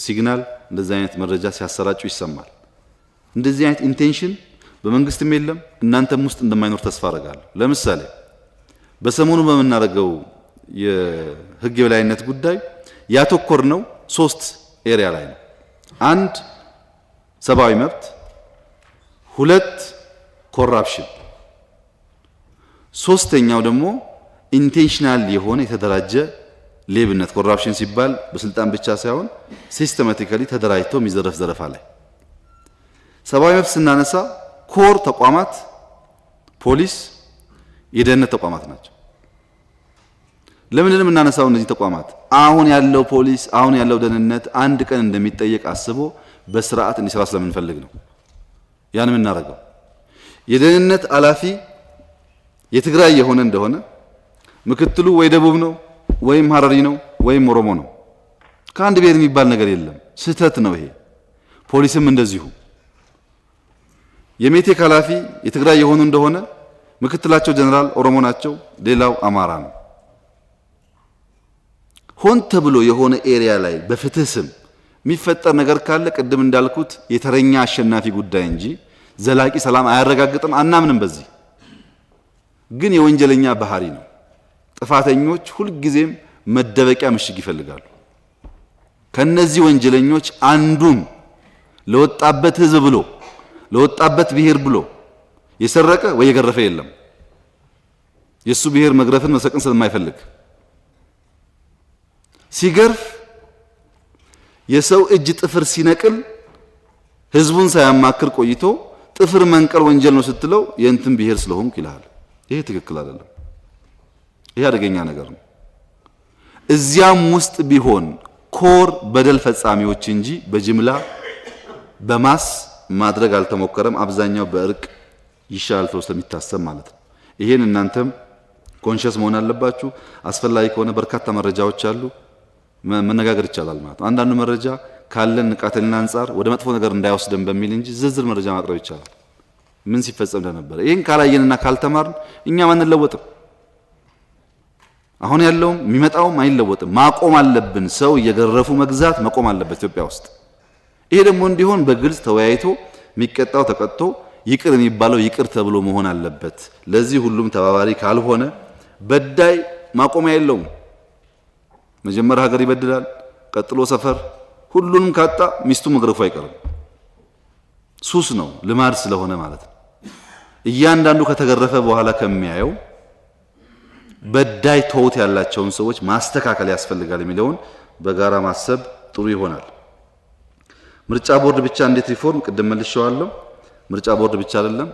ሲግናል እንደዛ አይነት መረጃ ሲያሰራጩ ይሰማል። እንደዚህ አይነት ኢንቴንሽን በመንግስትም የለም እናንተም ውስጥ እንደማይኖር ተስፋ አደርጋለሁ። ለምሳሌ በሰሞኑ በመናደርገው የህግ የበላይነት ጉዳይ ያተኮርነው 3 ኤሪያ ላይ ነው። 1 ሰብአዊ መብት፣ 2 ኮራፕሽን፣ 3ኛው ደግሞ ኢንቴንሽናል የሆነ የተደራጀ ሌብነት። ኮራፕሽን ሲባል በስልጣን ብቻ ሳይሆን ሲስተማቲካሊ ተደራጅቶ የሚዘረፍ ዘረፋ ላይ። ሰብአዊ መብት ስናነሳ ኮር ተቋማት ፖሊስ፣ የደህንነት ተቋማት ናቸው። ለምንድነው የምናነሳው እነዚህ ተቋማት? አሁን ያለው ፖሊስ አሁን ያለው ደህንነት አንድ ቀን እንደሚጠየቅ አስቦ በስርዓት እንዲሰራ ስለምንፈልግ ነው ያን የምናደርገው። የደህንነት ኃላፊ የትግራይ የሆነ እንደሆነ ምክትሉ ወይ ደቡብ ነው ወይም ሀረሪ ነው ወይም ኦሮሞ ነው። ከአንድ ብሔር የሚባል ነገር የለም። ስህተት ነው ይሄ። ፖሊስም እንደዚሁ የሜቴክ ኃላፊ የትግራይ የሆኑ እንደሆነ ምክትላቸው ጀነራል ኦሮሞ ናቸው፣ ሌላው አማራ ነው። ሆን ተብሎ የሆነ ኤሪያ ላይ በፍትህ ስም የሚፈጠር ነገር ካለ ቅድም እንዳልኩት የተረኛ አሸናፊ ጉዳይ እንጂ ዘላቂ ሰላም አያረጋግጥም። አናምንም በዚህ። ግን የወንጀለኛ ባህሪ ነው። ጥፋተኞች ሁልጊዜም መደበቂያ ምሽግ ይፈልጋሉ። ከነዚህ ወንጀለኞች አንዱን ለወጣበት ህዝብ ብሎ ለወጣበት ብሔር ብሎ የሰረቀ ወይ የገረፈ የለም። የሱ ብሔር መግረፍን መሰቀን ስለማይፈልግ ሲገርፍ የሰው እጅ ጥፍር ሲነቅል ህዝቡን ሳያማክር ቆይቶ ጥፍር መንቀል ወንጀል ነው ስትለው የእንትን ብሔር ስለሆንኩ ይላል። ይሄ ትክክል አይደለም። ይሄ አደገኛ ነገር ነው። እዚያም ውስጥ ቢሆን ኮር በደል ፈጻሚዎች እንጂ በጅምላ በማስ ማድረግ አልተሞከረም። አብዛኛው በእርቅ ይሻላል ተብሎ ስለሚታሰብ ማለት ነው። ይሄን እናንተም ኮንሺየስ መሆን አለባችሁ። አስፈላጊ ከሆነ በርካታ መረጃዎች አሉ፣ መነጋገር ይቻላል ማለት ነው። አንዳንዱ መረጃ ካለን ንቃተልና አንጻር ወደ መጥፎ ነገር እንዳይወስደን በሚል እንጂ ዝርዝር መረጃ ማቅረብ ይቻላል፣ ምን ሲፈጸም እንደነበረ። ይሄን ካላየንና ካልተማርን እኛም አንለወጥም። አሁን ያለውም የሚመጣውም አይለወጥም። ማቆም አለብን። ሰው እየገረፉ መግዛት መቆም አለበት ኢትዮጵያ ውስጥ። ይሄ ደግሞ እንዲሆን በግልጽ ተወያይቶ የሚቀጣው ተቀጥቶ ይቅር የሚባለው ይቅር ተብሎ መሆን አለበት። ለዚህ ሁሉም ተባባሪ ካልሆነ በዳይ ማቆሚያ የለውም። መጀመሪያ ሀገር ይበድላል፣ ቀጥሎ ሰፈር፣ ሁሉንም ካጣ ሚስቱ መግረፉ አይቀርም። ሱስ ነው፣ ልማድ ስለሆነ ማለት ነው። እያንዳንዱ ከተገረፈ በኋላ ከሚያየው በዳይ ተውት ያላቸውን ሰዎች ማስተካከል ያስፈልጋል የሚለውን በጋራ ማሰብ ጥሩ ይሆናል። ምርጫ ቦርድ ብቻ እንዴት ሪፎርም ቅድም መልሼዋለሁ። ምርጫ ቦርድ ብቻ አይደለም፣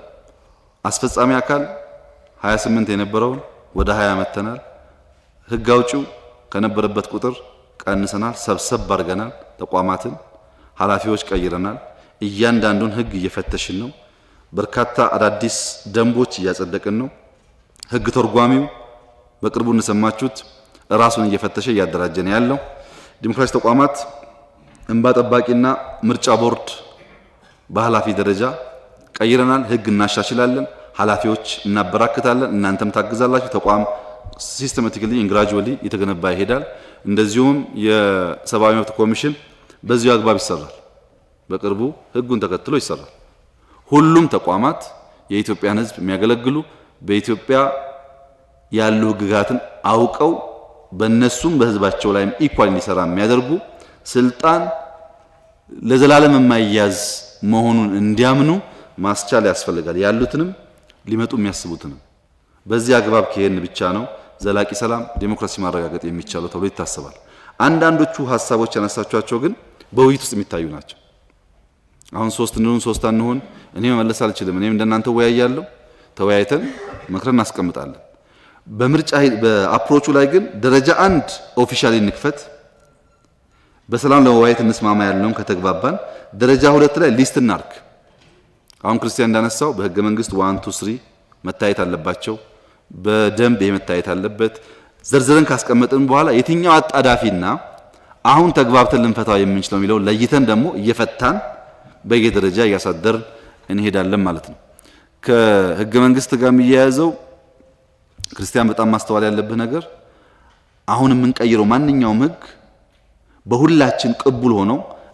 አስፈጻሚ አካል 28 የነበረውን ወደ 20 መተናል። ህግ አውጪው ከነበረበት ቁጥር ቀንሰናል፣ ሰብሰብ አድርገናል። ተቋማትን ኃላፊዎች ቀይረናል። እያንዳንዱን ህግ እየፈተሽን ነው። በርካታ አዳዲስ ደንቦች እያጸደቅን ነው። ህግ ተርጓሚው በቅርቡ እንደሰማችሁት ራሱን እየፈተሸ እያደራጀን ያለው። ዲሞክራሲ ተቋማት እንባ ጠባቂና ምርጫ ቦርድ በኃላፊ ደረጃ ቀይረናል። ህግ እናሻሽላለን፣ ኃላፊዎች እናበራክታለን፣ እናንተም ታግዛላችሁ። ተቋም ሲስተማቲካሊ ኢንግራጁዋሊ እየተገነባ ይሄዳል። እንደዚሁም የሰብአዊ መብት ኮሚሽን በዚሁ አግባብ ይሰራል። በቅርቡ ህጉን ተከትሎ ይሰራል። ሁሉም ተቋማት የኢትዮጵያን ህዝብ የሚያገለግሉ በኢትዮጵያ ያሉ ህግጋትን አውቀው በእነሱም በህዝባቸው ላይም ኢኳል እንዲሰራ የሚያደርጉ ስልጣን ለዘላለም የማይያዝ መሆኑን እንዲያምኑ ማስቻል ያስፈልጋል። ያሉትንም ሊመጡ የሚያስቡትንም በዚህ አግባብ ከሄን ብቻ ነው ዘላቂ ሰላም፣ ዴሞክራሲ ማረጋገጥ የሚቻለው ተብሎ ይታሰባል። አንዳንዶቹ ሐሳቦች ያነሳቿቸው ግን በውይይት ውስጥ የሚታዩ ናቸው። አሁን 3 እንሁን 3 አንሁን እኔ መመለስ አልችልም። እኔም እንደናንተ ወያያለሁ። ተወያይተን መክረን እናስቀምጣለን። በምርጫ በአፕሮቹ ላይ ግን ደረጃ 1 ኦፊሻሊ እንክፈት፣ በሰላም ለመወያየት እንስማማ ያልነውን ከተግባባን ደረጃ 2 ላይ ሊስት እናርክ። አሁን ክርስቲያን እንዳነሳው በህገ መንግስት 1 2 3 መታየት አለባቸው። በደንብ መታየት አለበት። ዘርዝረን ካስቀመጥን በኋላ የትኛው አጣዳፊና አሁን ተግባብተን ልንፈታው የምንችለው የሚለው ለይተን ደግሞ እየፈታን በየደረጃ እያሳደር እንሄዳለን ማለት ነው። ከህገ መንግስት ጋር የሚያያዘው ክርስቲያን በጣም ማስተዋል ያለብህ ነገር አሁን የምንቀይረው ማንኛውም ህግ በሁላችን ቅቡል ሆኖ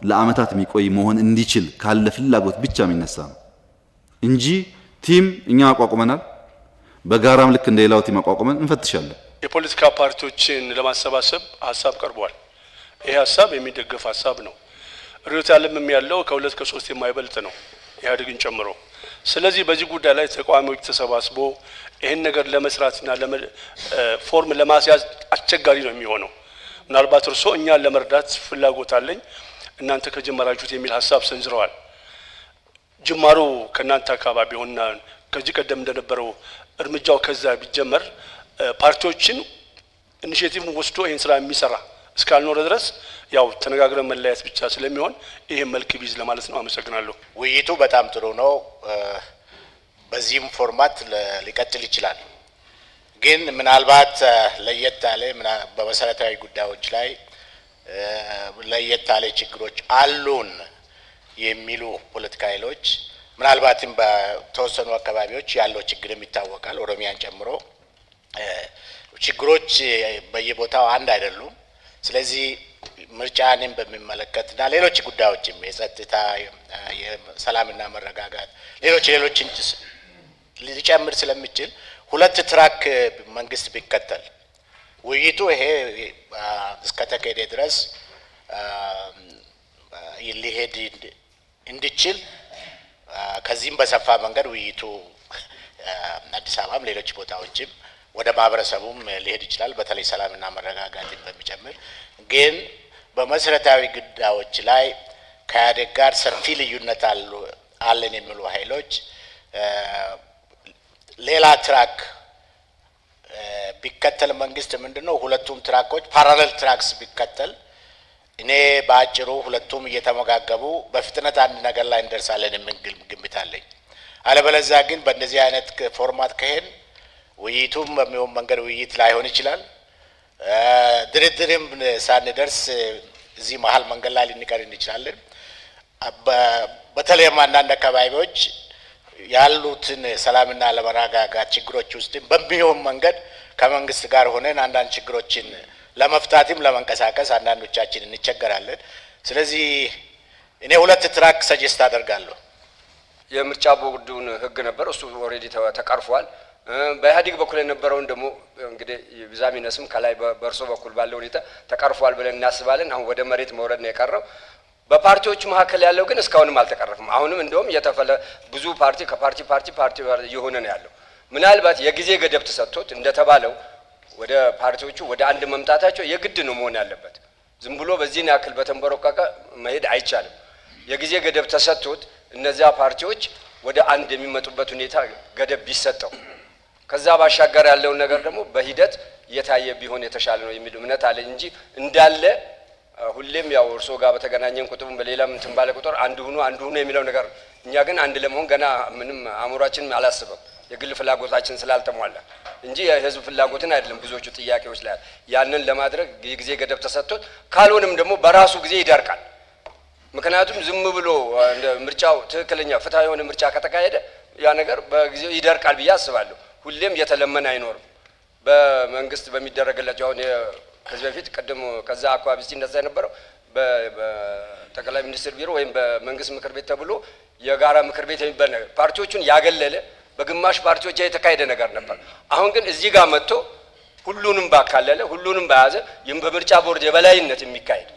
ለአመታት የሚቆይ መሆን እንዲችል ካለ ፍላጎት ብቻ የሚነሳ ነው እንጂ ቲም እኛ አቋቁመናል። በጋራም ልክ እንደሌላው ቲም አቋቁመን እንፈትሻለን። የፖለቲካ ፓርቲዎችን ለማሰባሰብ ሀሳብ ቀርቧል። ይሄ ሀሳብ የሚደገፍ ሀሳብ ነው። ርዕዮተ ዓለምም ያለው ከ2 ከ3 የማይበልጥ ነው ኢህአዴግን ጨምሮ። ስለዚህ በዚህ ጉዳይ ላይ ተቃዋሚዎች ተሰባስቦ ይሄን ነገር ለመስራትና ፎርም ለማስያዝ አስቸጋሪ ነው የሚሆነው። ምናልባት እርሶ እኛን ለመርዳት ፍላጎት አለኝ እናንተ ከጀመራችሁት የሚል ሀሳብ ሰንዝረዋል። ጅማሮ ከናንተ አካባቢ ሆና ከዚህ ቀደም እንደነበረው እርምጃው ከዛ ቢጀመር ፓርቲዎችን ኢኒሼቲቭ ወስዶ ይሄን ስራ የሚሰራ እስካልኖረ ድረስ ያው ተነጋግረን መለያየት ብቻ ስለሚሆን ይሄ መልክ ቢዝ ለማለት ነው። አመሰግናለሁ። ውይይቱ በጣም ጥሩ ነው። በዚህም ፎርማት ሊቀጥል ይችላል። ግን ምናልባት ለየት ያለ በመሰረታዊ ጉዳዮች ላይ ለየት ያለ ችግሮች አሉን የሚሉ ፖለቲካ ኃይሎች ምናልባትም በተወሰኑ አካባቢዎች ያለው ችግርም ይታወቃል። ኦሮሚያን ጨምሮ ችግሮች በየቦታው አንድ አይደሉም። ስለዚህ ምርጫንም በሚመለከትና ሌሎች ጉዳዮችም የጸጥታ፣ የሰላምና መረጋጋት ሌሎችን ሊጨምር ስለሚችል 2 ትራክ መንግስት ቢከተል ውይይቱ ይሄ እስከተካሄደ ድረስ ሊሄድ እንዲችል ከዚህም በሰፋ መንገድ ውይይቱ አዲስ አበባም ሌሎች ቦታዎችም ወደ ማህበረሰቡም ሊሄድ ይችላል። በተለይ ሰላምና መረጋጋትን በሚጨምር ግን በመሰረታዊ ጉዳዮች ላይ ከኢህአዴግ ጋር ሰፊ ልዩነት አለን የሚሉ ኃይሎች ሌላ ትራክ ቢከተል መንግስት ምንድነው ሁለቱም ትራኮች ፓራሌል ትራክስ ቢከተል እኔ ባጭሩ ሁለቱም እየተመጋገቡ በፍጥነት አንድ ነገር ላይ እንደርሳለን የሚል ግምት አለኝ። አለበለዚያ ግን በእንደዚህ አይነት ፎርማት ከሄን ውይይቱም በሚሆን መንገድ ውይይት ላይሆን ይችላል። ድርድርም ሳንደርስ እዚህ መሀል መንገድ ላይ ልንቀር እንችላለን። በተለይም አንዳንድ አካባቢዎች ያሉትን ሰላምና ለመረጋጋት ችግሮች ውስጥ በሚሆን መንገድ ከመንግስት ጋር ሆነን አንዳንድ ችግሮችን ለመፍታትም ለመንቀሳቀስ አንዳንዶቻችን እንቸገራለን። ስለዚህ እኔ ሁለት ትራክ ሰጀስት አደርጋለሁ። የምርጫ ቦርዱን ህግ ነበር፣ እሱ ኦሬዲ ተቀርፏል። በኢህአዴግ በኩል የነበረውን ደግሞ እንግዲህ ቢዛሚነስም ከላይ በእርሶ በኩል ባለው ሁኔታ ተቀርፏል ብለን እናስባለን። አሁን ወደ መሬት መውረድ ነው የቀረው። በፓርቲዎች መካከል ያለው ግን እስካሁንም አልተቀረፈም። አሁንም እንደውም ብዙ ፓርቲ ከፓርቲ የሆነ ነው ያለው። ምናልባት የጊዜ ገደብ ተሰጥቶት እንደተባለው ወደ ፓርቲዎቹ ወደ አንድ መምጣታቸው የግድ ነው መሆን ያለበት። ዝም ብሎ በዚህን ያክል በተንበረቀቀ መሄድ አይቻልም። የጊዜ ገደብ ተሰጥቶት እነዚያ ፓርቲዎች ወደ አንድ የሚመጡበት ሁኔታ ገደብ ቢሰጠው፣ ከዛ ባሻገር ያለውን ነገር ደግሞ በሂደት እየታየ ቢሆን የተሻለ ነው የሚል እምነት አለ እንጂ እንዳለ ሁሌም ያው እርሶ ጋር በተገናኘን ቁጥሩም በሌላም እንትን ባለ ቁጥር አንድ ሁኑ የሚለው ነገር እኛ ግን አንድ ለመሆን ገና ምንም አእምሯችንም አላስበም። የግል ፍላጎታችን ስላልተሟላ እንጂ የህዝብ ፍላጎትን አይደለም። ብዙዎቹ ጥያቄዎች ላይ ያንን ለማድረግ የጊዜ ገደብ ተሰጥቶት ካልሆነም ደግሞ በራሱ ጊዜ ይደርቃል። ምክንያቱም ዝም ብሎ እንደ ምርጫው ትክክለኛ ፍትሃዊ የሆነ ምርጫ ከተካሄደ ያ ነገር በጊዜው ይደርቃል ብዬ አስባለሁ። ሁሌም የተለመነ አይኖርም። በመንግስት በሚደረግላቸው አሁን ከዚህ በፊት ቀደም ከዛ አካባቢ ሲነሳ የነበረው በጠቅላይ ሚኒስትር ቢሮ ወይም በመንግስት ምክር ቤት ተብሎ የጋራ ምክር ቤት የሚባል ነገር ፓርቲዎቹን ያገለለ በግማሽ ፓርቲዎች የተካሄደ ነገር ነበር። አሁን ግን እዚህ ጋር መጥቶ ሁሉንም ባካለለ ሁሉንም በያዘ በምርጫ ቦርድ የበላይነት የሚካሄድ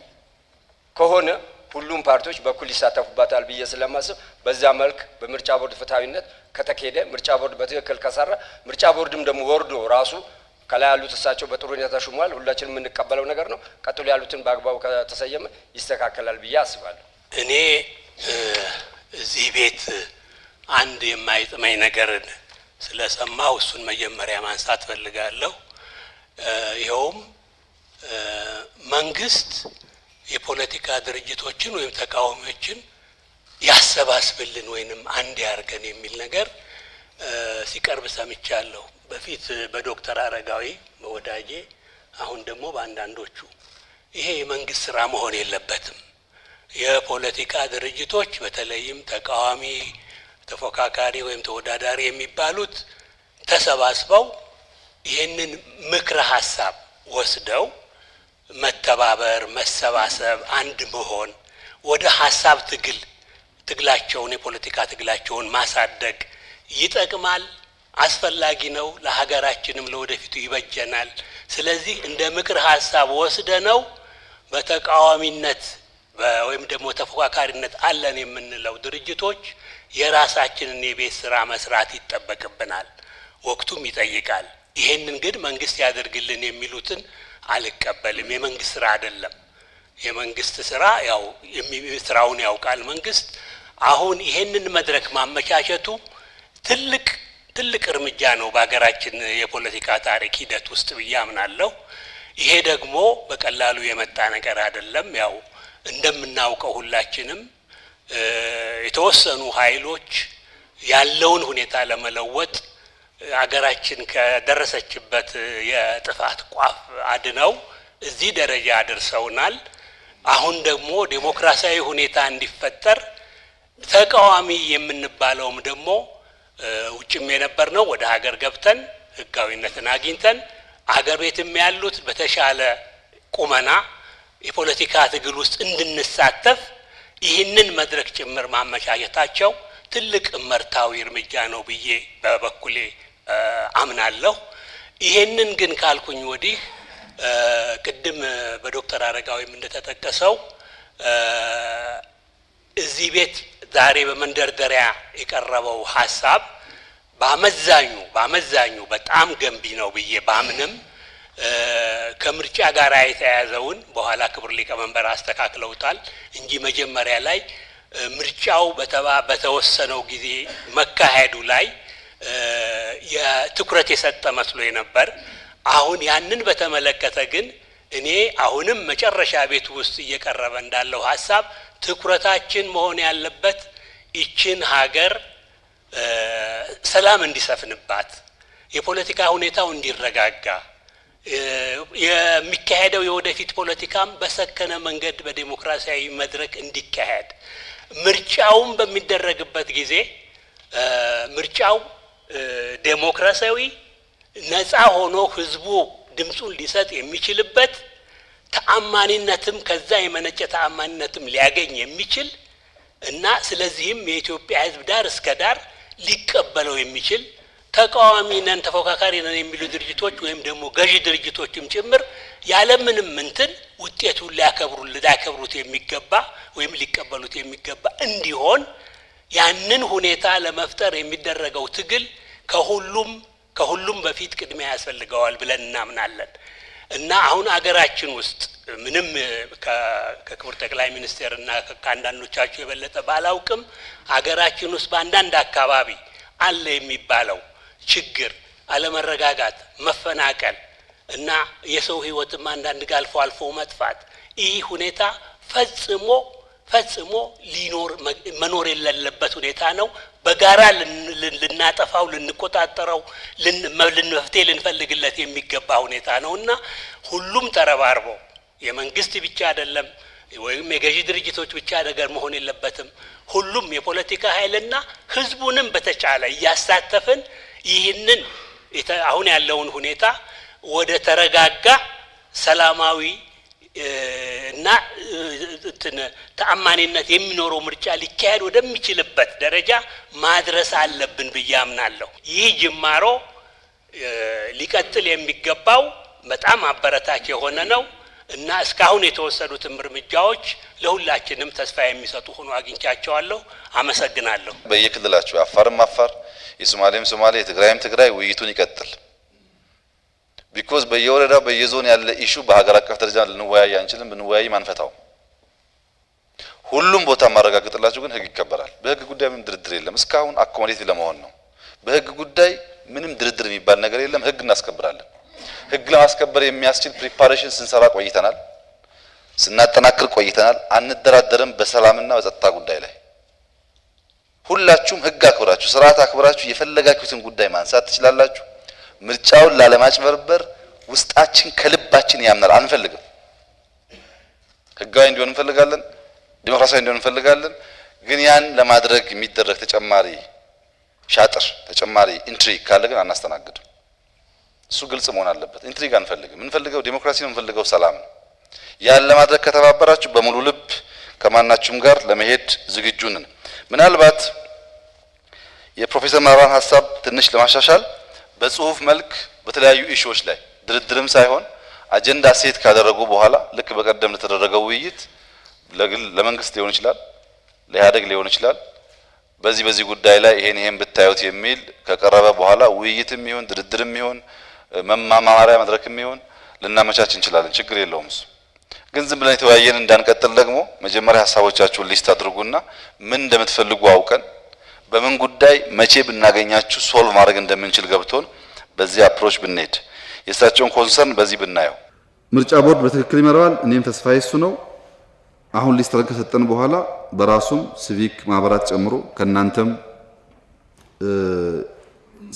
ከሆነ ሁሉም ፓርቲዎች በኩል ይሳተፉባታል ብዬ ስለማስብ በዛ መልክ በምርጫ ቦርድ ፍትሃዊነት ከተካሄደ ምርጫ ቦርድ በትክክል ከሰራ ምርጫ ቦርድም ደግሞ ወርዶ ራሱ ከላይ ያሉት እሳቸው በጥሩ ሁኔታ ተሹሟል። ሁላችንም የምንቀበለው ነገር ነው። ቀጥሎ ያሉትን በአግባቡ ከተሰየመ ይስተካከላል ብዬ አስባለሁ። እኔ እዚህ ቤት አንድ የማይጥመኝ ነገር ስለሰማሁ እሱን መጀመሪያ ማንሳት ፈልጋለሁ። ይኸውም መንግስት የፖለቲካ ድርጅቶችን ወይም ተቃዋሚዎችን ያሰባስብልን ወይንም አንድ ያርገን የሚል ነገር ሲቀርብ ሰምቻለሁ። በፊት በዶክተር አረጋዊ ወዳጄ፣ አሁን ደግሞ በአንዳንዶቹ። ይሄ የመንግስት ስራ መሆን የለበትም። የፖለቲካ ድርጅቶች በተለይም ተቃዋሚ፣ ተፎካካሪ ወይም ተወዳዳሪ የሚባሉት ተሰባስበው ይህንን ምክረ ሀሳብ ወስደው መተባበር፣ መሰባሰብ፣ አንድ መሆን ወደ ሀሳብ ትግላቸውን የፖለቲካ ትግላቸውን ማሳደግ ይጠቅማል፣ አስፈላጊ ነው፣ ለሀገራችንም ለወደፊቱ ይበጀናል። ስለዚህ እንደ ምክር ሀሳብ ወስደነው በተቃዋሚነት ወይም ደግሞ ተፎካካሪነት አለን የምንለው ድርጅቶች የራሳችንን የቤት ስራ መስራት ይጠበቅብናል፣ ወቅቱም ይጠይቃል። ይሄንን ግን መንግስት ያደርግልን የሚሉትን አልቀበልም። የመንግስት ስራ አይደለም። የመንግስት ስራ ያው ስራውን ያውቃል መንግስት። አሁን ይሄንን መድረክ ማመቻቸቱ ትልቅ እርምጃ ነው በሀገራችን የፖለቲካ ታሪክ ሂደት ውስጥ ብዬ አምናለሁ። ይሄ ደግሞ በቀላሉ የመጣ ነገር አይደለም። ያው እንደምናውቀው ሁላችንም የተወሰኑ ኃይሎች ያለውን ሁኔታ ለመለወጥ አገራችን ከደረሰችበት የጥፋት ቋፍ አድነው እዚህ ደረጃ አድርሰውናል። አሁን ደግሞ ዴሞክራሲያዊ ሁኔታ እንዲፈጠር ተቃዋሚ የምንባለውም ደግሞ ውጭም የነበር ነው ወደ ሀገር ገብተን ህጋዊነትን አግኝተን አገር ቤትም ያሉት በተሻለ ቁመና የፖለቲካ ትግል ውስጥ እንድንሳተፍ ይህንን መድረክ ጭምር ማመቻቸታቸው ትልቅ መርታዊ እርምጃ ነው ብዬ በበኩሌ አምናለሁ። ይሄንን ግን ካልኩኝ ወዲህ ቅድም በዶክተር አረጋዊም እንደተጠቀሰው እዚህ ቤት ዛሬ በመንደርደሪያ የቀረበው ሀሳብ በአመዛኙ በጣም ገንቢ ነው ብዬ ባምንም ከምርጫ ጋር የተያያዘውን በኋላ ክቡር ሊቀመንበር አስተካክለውታል እንጂ መጀመሪያ ላይ ምርጫው በተወሰነው ጊዜ መካሄዱ ላይ የትኩረት የሰጠ መስሎ ነበር። አሁን ያንን በተመለከተ ግን እኔ አሁንም መጨረሻ ቤት ውስጥ እየቀረበ እንዳለው ሐሳብ ትኩረታችን መሆን ያለበት ይችን ሀገር ሰላም እንዲሰፍንባት፣ የፖለቲካ ሁኔታው እንዲረጋጋ፣ የሚካሄደው የወደፊት ፖለቲካም በሰከነ መንገድ በዲሞክራሲያዊ መድረክ እንዲካሄድ፣ ምርጫውም በሚደረግበት ጊዜ ምርጫው ዴሞክራሲያዊ ነፃ ሆኖ ህዝቡ ድምፁን ሊሰጥ የሚችልበት ተአማኒነትም ከዛ የመነጨ ተአማኒነትም ሊያገኝ የሚችል እና ስለዚህም የኢትዮጵያ ህዝብ ዳር እስከ ዳር ሊቀበለው የሚችል ተቃዋሚ ነን ተፎካካሪ ነን የሚሉ ድርጅቶች ወይም ደግሞ ገዢ ድርጅቶችም ጭምር ያለምንም እንትን ውጤቱን ሊያከብሩት የሚገባ ወይም ሊቀበሉት የሚገባ እንዲሆን ያንን ሁኔታ ለመፍጠር የሚደረገው ትግል ከሁሉም በፊት ቅድሚያ ያስፈልገዋል ብለን እናምናለን እና አሁን አገራችን ውስጥ ምንም ከክቡር ጠቅላይ ሚኒስቴር እና ከአንዳንዶቻችሁ የበለጠ ባላውቅም አገራችን ውስጥ በአንዳንድ አካባቢ አለ የሚባለው ችግር፣ አለመረጋጋት፣ መፈናቀል እና የሰው ህይወትም አንዳንድ ጋር አልፎ መጥፋት ይህ ሁኔታ ፈጽሞ መኖር የሌለበት ሁኔታ ነው። በጋራ ልናጠፋው ልንቆጣጠረው መፍትሄ ልንፈልግለት የሚገባ ሁኔታ ነውና ሁሉም ተረባርቦ የመንግስት ብቻ አይደለም ወይም የገዢ ድርጅቶች ብቻ ነገር መሆን የለበትም። ሁሉም የፖለቲካ ኃይልና ህዝቡንም በተቻለ እያሳተፍን ይህንን አሁን ያለውን ሁኔታ ወደ ተረጋጋ ሰላማዊ እና ተአማኒነት የሚኖረው ምርጫ ሊካሄድ ወደሚችልበት ደረጃ ማድረስ አለብን ብዬ አምናለሁ። ይህ ጅማሮ ሊቀጥል የሚገባው በጣም አበረታች የሆነ ነው እና እስካሁን የተወሰዱትም እርምጃዎች ለሁላችንም ተስፋ የሚሰጡ ሆኖ አግኝቻቸዋለሁ። አመሰግናለሁ። በየክልላችሁ አፋርም አፋር፣ የሶማሌም ሶማሌ፣ የትግራይም ትግራይ ውይይቱን ይቀጥል። ቢኮዝ በየወረዳው በየዞን ያለ ኢሹ በሀገር አቀፍ ደረጃ ልንወያይ አንችልም። ብንወያይ ማንፈታው ሁሉም ቦታ ማረጋገጥላችሁ ግን ህግ ይከበራል። በህግ ጉዳይ ምንም ድርድር የለም። እስካሁን አኮሞዴቲቭ ለመሆን ነው። በህግ ጉዳይ ምንም ድርድር የሚባል ነገር የለም። ህግ እናስከብራለን። ህግ ለማስከበር የሚያስችል ፕሪፓሬሽን ስንሰራ ቆይተናል፣ ስናጠናክር ቆይተናል። አንደራደርም። በሰላምና በጸጥታ ጉዳይ ላይ ሁላችሁም ህግ አክብራችሁ ስርዓት አክብራችሁ የፈለጋችሁትን ጉዳይ ማንሳት ትችላላችሁ። ምርጫውን ላለማጭበርበር ውስጣችን ከልባችን ያምናል። አንፈልግም። ህጋዊ እንዲሆን እንፈልጋለን፣ ዲሞክራሲያዊ እንዲሆን እንፈልጋለን። ግን ያን ለማድረግ የሚደረግ ተጨማሪ ሻጥር፣ ተጨማሪ ኢንትሪግ ካለ ግን አናስተናግድም። እሱ ግልጽ መሆን አለበት። ኢንትሪግ አንፈልግም። የምንፈልገው ዲሞክራሲ ነው፣ የምንፈልገው ሰላም ነው። ያን ለማድረግ ከተባበራችሁ በሙሉ ልብ ከማናችሁም ጋር ለመሄድ ዝግጁ ነን። ምናልባት የፕሮፌሰር መራራን ሀሳብ ትንሽ ለማሻሻል በጽሁፍ መልክ በተለያዩ ኢሹዎች ላይ ድርድርም ሳይሆን አጀንዳ ሴት ካደረጉ በኋላ ልክ በቀደም ለተደረገው ውይይት ለመንግስት ሊሆን ይችላል፣ ለኢህአዴግ ሊሆን ይችላል፣ በዚህ ጉዳይ ላይ ይሄን ብታዩት የሚል ከቀረበ በኋላ ውይይትም ይሁን ድርድርም ይሁን መማማሪያ መድረክም ይሁን ልናመቻች እንችላለን። ችግር የለውም እሱ። ግን ዝም ብለን የተወያየን እንዳንቀጥል ደግሞ መጀመሪያ ሀሳቦቻችሁን ሊስት አድርጉና ምን እንደምትፈልጉ አውቀን በምን ጉዳይ መቼ ብናገኛችሁ ሶልቭ ማድረግ እንደምንችል ገብቶን በዚህ አፕሮች ብንሄድ የእሳቸውን ኮንሰርን በዚህ ብናየው ምርጫ ቦርድ በትክክል ይመራዋል። እኔም ተስፋዬ እሱ ነው። አሁን ሊስት አድርገን ከሰጠን በኋላ በራሱም ሲቪክ ማህበራት ጨምሮ ከናንተም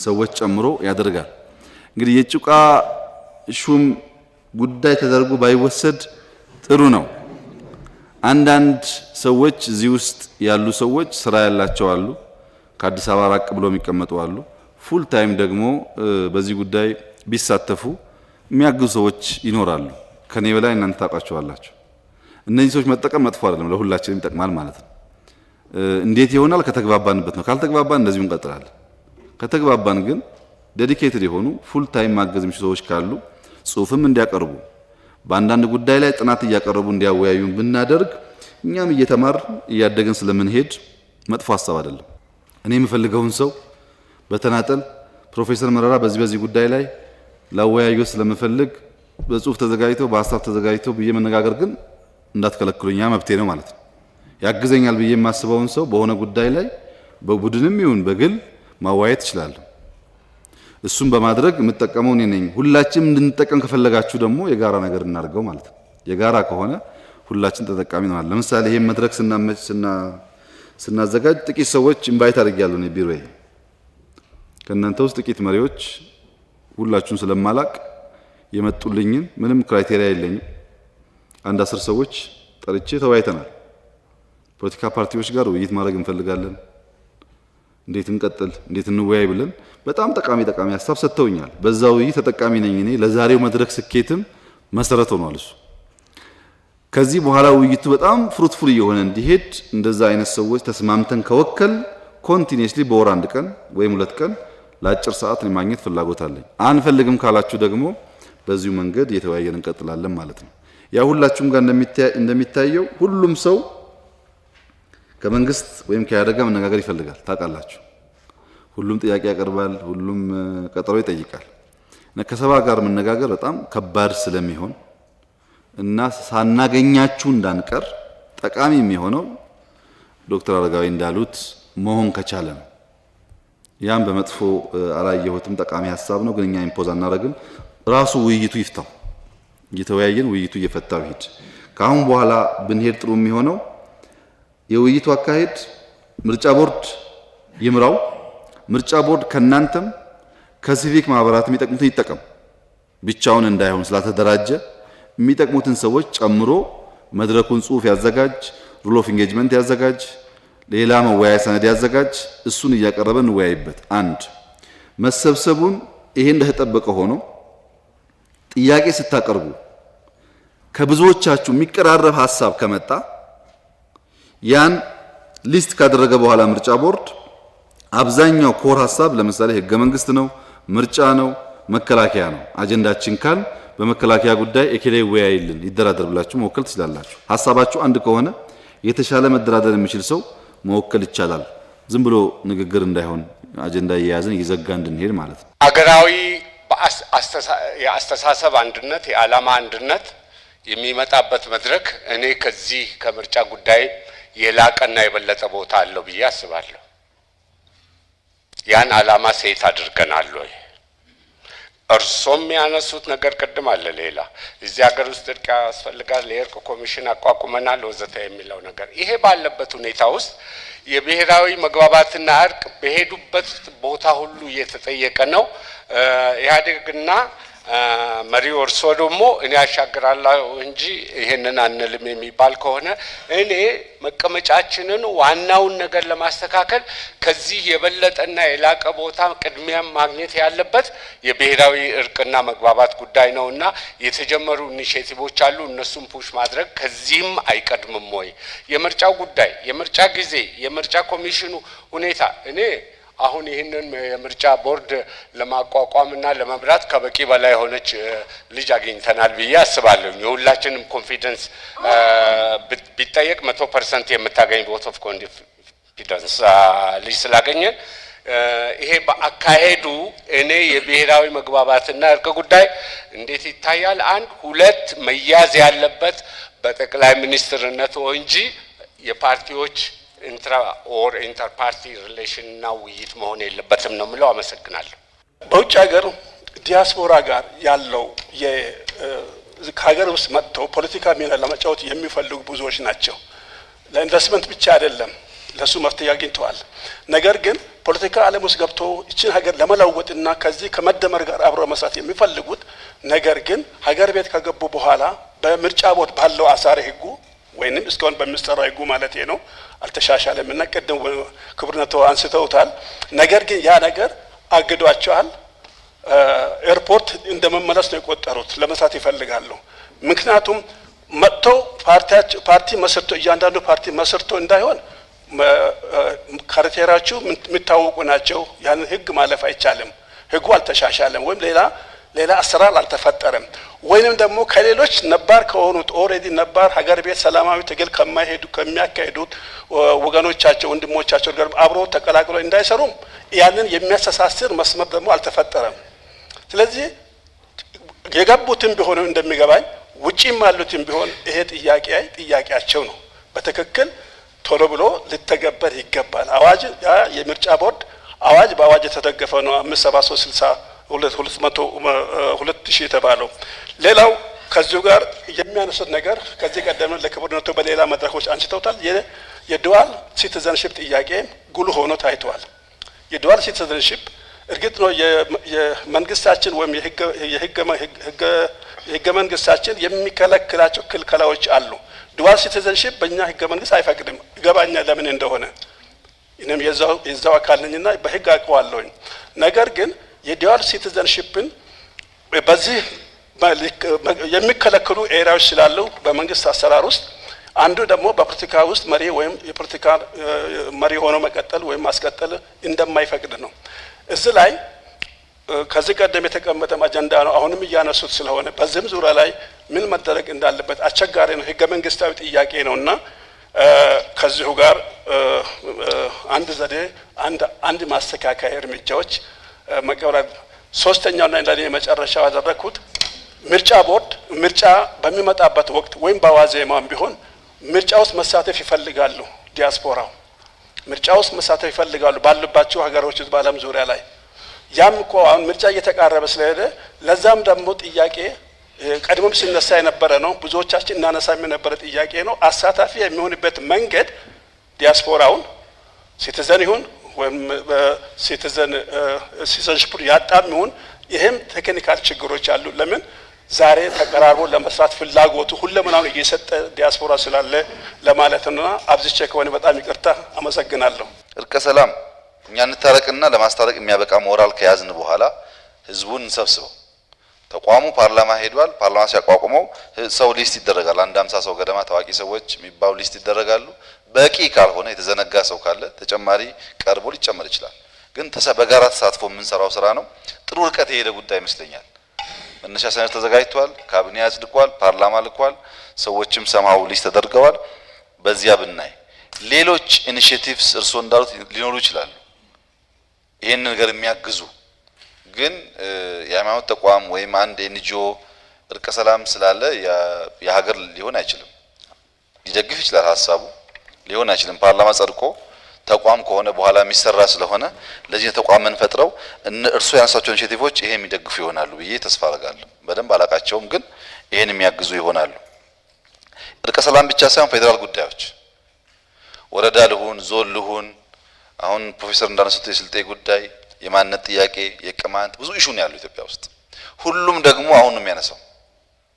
ሰዎች ጨምሮ ያደርጋል። እንግዲህ የጭቃ ሹም ጉዳይ ተደርጎ ባይወሰድ ጥሩ ነው። አንዳንድ ሰዎች እዚህ ውስጥ ያሉ ሰዎች ስራ ያላቸው አሉ፣ ከአዲስ አበባ ራቅ ብሎ የሚቀመጡ አሉ። ፉል ታይም ደግሞ በዚህ ጉዳይ ቢሳተፉ የሚያግዙ ሰዎች ይኖራሉ። ከኔ በላይ እናንተ ታውቃቸዋላችሁ። እነዚህ ሰዎች መጠቀም መጥፎ አይደለም፣ ለሁላችንም ይጠቅማል ማለት ነው። እንዴት ይሆናል? ከተግባባንበት ነው። ካልተግባባን እንደዚሁ እንቀጥላለን። ከተግባባን ግን ዴዲኬትድ የሆኑ ፉል ታይም ማገዝ የሚችሉ ሰዎች ካሉ ጽሁፍም እንዲያቀርቡ በአንዳንድ ጉዳይ ላይ ጥናት እያቀረቡ እንዲያወያዩን ብናደርግ እኛም እየተማር እያደገን ስለምንሄድ መጥፎ ሀሳብ አይደለም። እኔ የምፈልገውን ሰው በተናጠል ፕሮፌሰር መረራ በዚህ ጉዳይ ላይ ላወያዩ ስለምፈልግ በጽሁፍ ተዘጋጅቶ በሐሳብ ተዘጋጅቶ ብዬ መነጋገር ግን እንዳትከለክሉኛ መብቴ ነው ማለት ነው። ያግዘኛል ብዬ የማስበውን ሰው በሆነ ጉዳይ ላይ በቡድንም ይሁን በግል ማዋየት እችላለሁ። እሱን በማድረግ የምጠቀመው እኔ ነኝ። ሁላችንም እንድንጠቀም ከፈለጋችሁ ደግሞ የጋራ ነገር እናድርገው ማለት ነው። የጋራ ከሆነ ሁላችን ተጠቃሚ እንሆናለን። ለምሳሌ ይሄን መድረክ ስናዘጋጅ ጥቂት ሰዎች ኢንቫይት አድርጌያለሁ እኔ ቢሮዬ። ከእናንተ ውስጥ ጥቂት መሪዎች ሁላችሁን ስለማላቅ የመጡልኝን ምንም ክራይቴሪያ የለኝም 10 ሰዎች ጠርቼ ተወያይተናል። ፖለቲካ ፓርቲዎች ጋር ውይይት ማድረግ እንፈልጋለን፣ እንዴት እንቀጥል፣ እንዴት እንወያይ ብለን በጣም ጠቃሚ ሀሳብ ሰጥተውኛል። በዛ ውይይት ተጠቃሚ ነኝ እኔ። ለዛሬው መድረክ ስኬትም መሰረት ሆኗል እሱ። ከዚህ በኋላ ውይይቱ በጣም ፍሩትፉል እየሆነ እንዲሄድ እንደዛ አይነት ሰዎች ተስማምተን ከወከል ኮንቲኒየስሊ በወር 1 ቀን ወይም 2 ቀን ለአጭር ሰዓት ማግኘት ፍላጎት አለኝ። አንፈልግም ካላችሁ ደግሞ በዚሁ መንገድ እየተወያየን እንቀጥላለን ማለት ነው። ያ ሁላችሁም ጋር እንደሚታየው ሁሉም ሰው ከመንግስት ወይም ከያደጋ መነጋገር ይፈልጋል። ታውቃላችሁ፣ ሁሉም ጥያቄ ያቀርባል፣ ሁሉም ቀጠሮ ይጠይቃል። እና ከሰባ ጋር መነጋገር በጣም ከባድ ስለሚሆን እና ሳናገኛችሁ እንዳንቀር ጠቃሚ የሚሆነው ዶክተር አረጋዊ እንዳሉት መሆን ከቻለ ነው። ያን በመጥፎ አላየሁትም። ጠቃሚ ሀሳብ ነው፣ ግን እኛ ኢምፖዝ አናደርግም። ራሱ ውይይቱ ይፍታው፣ እየተወያየን ውይይቱ እየፈታው ይሄድ። ከአሁን በኋላ ብንሄድ ጥሩ የሚሆነው የውይይቱ አካሄድ ምርጫ ቦርድ ይምራው። ምርጫ ቦርድ ከናንተም ከሲቪክ ማህበራት የሚጠቅሙትን ይጠቀም፣ ብቻውን እንዳይሆን ስላተደራጀ የሚጠቅሙትን ሰዎች ጨምሮ መድረኩን ጽሁፍ ያዘጋጅ፣ ሩል ኦፍ ኢንጌጅመንት ያዘጋጅ፣ ሌላ መወያያ ሰነድ ያዘጋጅ። እሱን እያቀረበ እንወያይበት። አንድ መሰብሰቡን ይሄ እንደተጠበቀ ሆኖ ጥያቄ ስታቀርቡ ከብዙዎቻችሁ የሚቀራረብ ሐሳብ ከመጣ ያን ሊስት ካደረገ በኋላ ምርጫ ቦርድ አብዛኛው ኮር ሐሳብ ለምሳሌ ህገ መንግስት ነው፣ ምርጫ ነው፣ መከላከያ ነው አጀንዳችን ካል በመከላከያ ጉዳይ ኤኬሌ ወያይልን ይደራደር ብላችሁ መወከል ትችላላችሁ። ሐሳባችሁ አንድ ከሆነ የተሻለ መደራደር የሚችል ሰው መወከል ይቻላል። ዝም ብሎ ንግግር እንዳይሆን አጀንዳ እየያዝን እየዘጋ እንድንሄድ ማለት ነው። አገራዊ የአስተሳሰብ አንድነት፣ የዓላማ አንድነት የሚመጣበት መድረክ እኔ ከዚህ ከምርጫ ጉዳይ የላቀና የበለጠ ቦታ አለው ብዬ አስባለሁ። ያን ዓላማ ሴት አድርገናል ወይ? እርሶም ያነሱት ነገር ቅድም አለ። ሌላ እዚህ ሀገር ውስጥ እርቅ ያስፈልጋል፣ የእርቅ ኮሚሽን አቋቁመናል ወዘተ የሚለው ነገር ይሄ ባለበት ሁኔታ ውስጥ የብሔራዊ መግባባትና እርቅ በሄዱበት ቦታ ሁሉ እየተጠየቀ ነው። ኢህአዴግና መሪው እርሶ ደግሞ እኔ ያሻግራለሁ እንጂ ይሄንን አንልም የሚባል ከሆነ እኔ መቀመጫችንን ዋናውን ነገር ለማስተካከል ከዚህ የበለጠና የላቀ ቦታ ቅድሚያ ማግኘት ያለበት የብሔራዊ እርቅና መግባባት ጉዳይ ነውና የተጀመሩ ኢኒሼቲቮች አሉ። እነሱም ፑሽ ማድረግ ከዚህም አይቀድምም ወይ? የምርጫው ጉዳይ፣ የምርጫ ጊዜ፣ የምርጫ ኮሚሽኑ ሁኔታ እኔ አሁን ይህንን የምርጫ ቦርድ ለማቋቋምና ለመምራት ከበቂ በላይ የሆነች ልጅ አግኝተናል ብዬ አስባለሁ። የሁላችንም ኮንፊደንስ ቢጠየቅ 100% የምታገኝ ቮት ኦፍ ኮንፊደንስ ልጅ ስላገኘን ይሄ በአካሄዱ እኔ የብሔራዊ መግባባትና እርቅ ጉዳይ እንዴት ይታያል? አንድ ሁለት መያዝ ያለበት በጠቅላይ ሚኒስትርነት እንጂ የፓርቲዎች ኢንትራ ኦር ኢንተር ፓርቲ ሪሌሽን እና ውይይት መሆን የለበትም ነው የምለው። አመሰግናለሁ። በውጭ ሀገር ዲያስፖራ ጋር ያለው ከሀገር ውስጥ መጥተው ፖለቲካ ሚና ለመጫወት የሚፈልጉ ብዙዎች ናቸው። ለኢንቨስትመንት ብቻ አይደለም፣ ለሱ መፍትሄ አግኝተዋል። ነገር ግን ፖለቲካ ዓለም ውስጥ ገብቶ እችን ሀገር ለመለወጥና ከዚህ ከመደመር ጋር አብሮ መስራት የሚፈልጉት ነገር ግን ሀገር ቤት ከገቡ በኋላ በምርጫ ቦርድ ባለው አሳሪ ህጉ ወይንም እስካሁን በሚሰራው ህጉ ማለት ነው አልተሻሻለም እና ቀደም ክብርነቱ አንስተውታል። ነገር ግን ያ ነገር አግዷቸዋል። ኤርፖርት እንደመመለስ ነው የቆጠሩት። ለመስራት ይፈልጋሉ። ምክንያቱም መጥቶ ፓርቲ መስርቶ እያንዳንዱ ፓርቲ መስርቶ እንዳይሆን ካራክተራቸው የሚታወቁ ናቸው። ያን ህግ ማለፍ አይቻልም። ህጉ አልተሻሻለም ወይም ሌላ አሰራር አልተፈጠረም። ወይንም ደግሞ ከሌሎች ነባር ከሆኑት ኦሬዲ ነባር ሀገር ቤት ሰላማዊ ትግል ከሚያካሂዱት ወገኖቻቸው ወንድሞቻቸው ጋር አብሮ ተቀላቅሎ እንዳይሰሩም ያንን የሚያስተሳስር መስመር ደግሞ አልተፈጠረም። ስለዚህ የገቡትም ቢሆኑ እንደሚገባኝ ውጪም ያሉትም ቢሆን ይሄ ጥያቄያቸው ነው። በትክክል ቶሎ ብሎ ሊተገበር ይገባል። አዋጅ የምርጫ ቦርድ አዋጅ በአዋጅ የተደገፈ ነው 573/2000 የተባለው። ሌላው ከዚሁ ጋር የሚያነሱት ነገር ከዚህ ቀደም ለክቡርነቱ በሌላ መድረኮች አንስተውታል። የዱዋል ሲቲዘንሺፕ ጥያቄ ጉልህ ሆኖ ታይቷል። የዱዋል ሲቲዘንሺፕ እርግጥ ነው የመንግስታችን ወይም የህገ መንግስታችን የሚከለክላቸው ክልከላዎች አሉ። ዱዋል ሲቲዘንሺፕ በእኛ ህገ መንግስት አይፈቅድም። ይገባኛል ለምን እንደሆነ፣ እኔም የዛው አካል ነኝና በህግ አውቀዋለሁኝ። ነገር ግን የዱዋል ሲቲዘንሺፕን በዚህ የሚከለክሉ ኤሪያዎች ስላሉ በመንግስት አሰራር ውስጥ አንዱ ደግሞ በፖለቲካ ውስጥ መሪ ወይም የፖለቲካ መሪ ሆኖ መቀጠል ወይም ማስቀጠል እንደማይፈቅድ ነው። እዚህ ላይ ከዚህ ቀደም የተቀመጠም አጀንዳ ነው። አሁንም እያነሱት ስለሆነ በዚህም ዙሪያ ላይ ምን መደረግ እንዳለበት አስቸጋሪ ነው። ህገ መንግስታዊ ጥያቄ ነውና ከዚሁ ጋር አንድ ዘዴ አንድ ማስተካከያ እርምጃዎች መቀበል። ሶስተኛውና ለኔ መጨረሻው ያደረኩት ምርጫ ቦርድ ምርጫ በሚመጣበት ወቅት ወይም በዋዜማም ቢሆን ምርጫ ውስጥ መሳተፍ ይፈልጋሉ። ዲያስፖራው ምርጫ ውስጥ መሳተፍ ይፈልጋሉ ባሉባቸው ሀገሮች ውስጥ በዓለም ዙሪያ ላይ። ያም እኮ አሁን ምርጫ እየተቃረበ ስለሄደ ለዛም ደግሞ ጥያቄ ቀድሞም ሲነሳ የነበረ ነው። ብዙዎቻችን እናነሳ የነበረ ጥያቄ ነው። አሳታፊ የሚሆንበት መንገድ ዲያስፖራውን ሲቲዘን ይሁን ወይም ሲቲዘንሺፕ ያጣም ይሁን ይሄም ቴክኒካል ችግሮች አሉ። ለምን ዛሬ ተቀራርቦ ለመስራት ፍላጎቱ ሁለመናው እየሰጠ ዲያስፖራ ስላለ ለማለትና አብዝቼ ከሆነ በጣም ይቅርታ። አመሰግናለሁ። እርቀ ሰላም እኛ እንታረቅና ለማስታረቅ የሚያበቃ ሞራል ከያዝን በኋላ ህዝቡን እንሰብስበው። ተቋሙ ፓርላማ ሄዷል። ፓርላማ ሲያቋቁመው ሰው ሊስት ይደረጋል። 150 ሰው ገደማ ታዋቂ ሰዎች የሚባሉ ሊስት ይደረጋሉ። በቂ ካልሆነ የተዘነጋ ሰው ካለ ተጨማሪ ቀርቦ ሊጨመር ይችላል። ግን በጋራ ተሳትፎ የምንሰራው ስራ ነው። ጥሩ ርቀት የሄደ ጉዳይ ይመስለኛል። መነሻ ሰነድ ተዘጋጅቷል። ካቢኔ አጽድቋል። ፓርላማ ልኳል። ሰዎችም ሰማው ሊስት ተደርገዋል። በዚያ ብናይ ሌሎች ኢኒሺዬቲቭስ እርሶ እንዳሉት ሊኖሩ ይችላሉ ይሄን ነገር የሚያግዙ። ግን የሃይማኖት ተቋም ወይም አንድ ኤንጂኦ እርቀ ሰላም ስላለ የሀገር ሊሆን አይችልም። ሊደግፍ ይችላል ሀሳቡ ሊሆን አይችልም። ፓርላማ ጸድቆ ተቋም ከሆነ በኋላ የሚሰራ ስለሆነ ለዚህ ተቋም መንፈጥረው እርሱ ያነሳቸው ኢኒሺዬቲቮች ይሄ የሚደግፉ ይሆናሉ ብዬ ተስፋ አደርጋለሁ። በደንብ አላቃቸውም፣ ግን ይሄን የሚያግዙ ይሆናሉ። እርቀ ሰላም ብቻ ሳይሆን ፌዴራል ጉዳዮች ወረዳ ልሁን ዞን ልሁን አሁን ፕሮፌሰር እንዳነሱት የስልጤ ጉዳይ፣ የማንነት ጥያቄ፣ የቅማንት ብዙ ኢሹ ነው ያለው ኢትዮጵያ ውስጥ። ሁሉም ደግሞ አሁን ነው የሚያነሳው።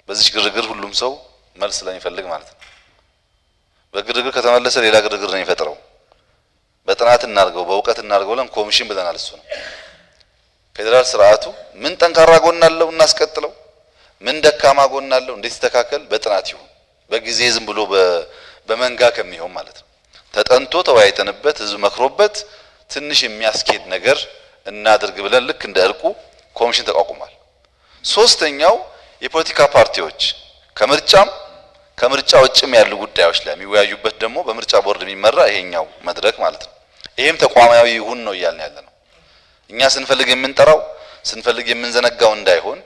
በዚህ ግርግር ሁሉም ሰው መልስ ስለሚፈልግ ማለት ነው። በግርግር ከተመለሰ ሌላ ግርግር ነው የሚፈጥረው። በጥናት እናርገው በእውቀት እናርገው ብለን ኮሚሽን ብለናል። እሱ ነው ፌዴራል ስርዓቱ ምን ጠንካራ ጎን አለው እናስቀጥለው፣ ምን ደካማ ጎን አለው እንዴት ይስተካከል፣ በጥናት ይሁን በጊዜ ዝም ብሎ በመንጋ ከሚሆን ማለት ነው። ተጠንቶ ተወያይተንበት ህዝብ መክሮበት ትንሽ የሚያስኬድ ነገር እናድርግ ብለን ልክ እንደ እርቁ ኮሚሽን ተቋቁሟል። ሶስተኛው የፖለቲካ ፓርቲዎች ከምርጫ ውጭም ያሉ ጉዳዮች ላይ የሚወያዩበት ደግሞ በምርጫ ቦርድ የሚመራ ይሄኛው መድረክ ማለት ነው። ይሄም ተቋማዊ ይሁን ነው እያልን ያለ ነው። እኛ ስንፈልግ የምንጠራው ስንፈልግ የምንዘነጋው እንዳይሆን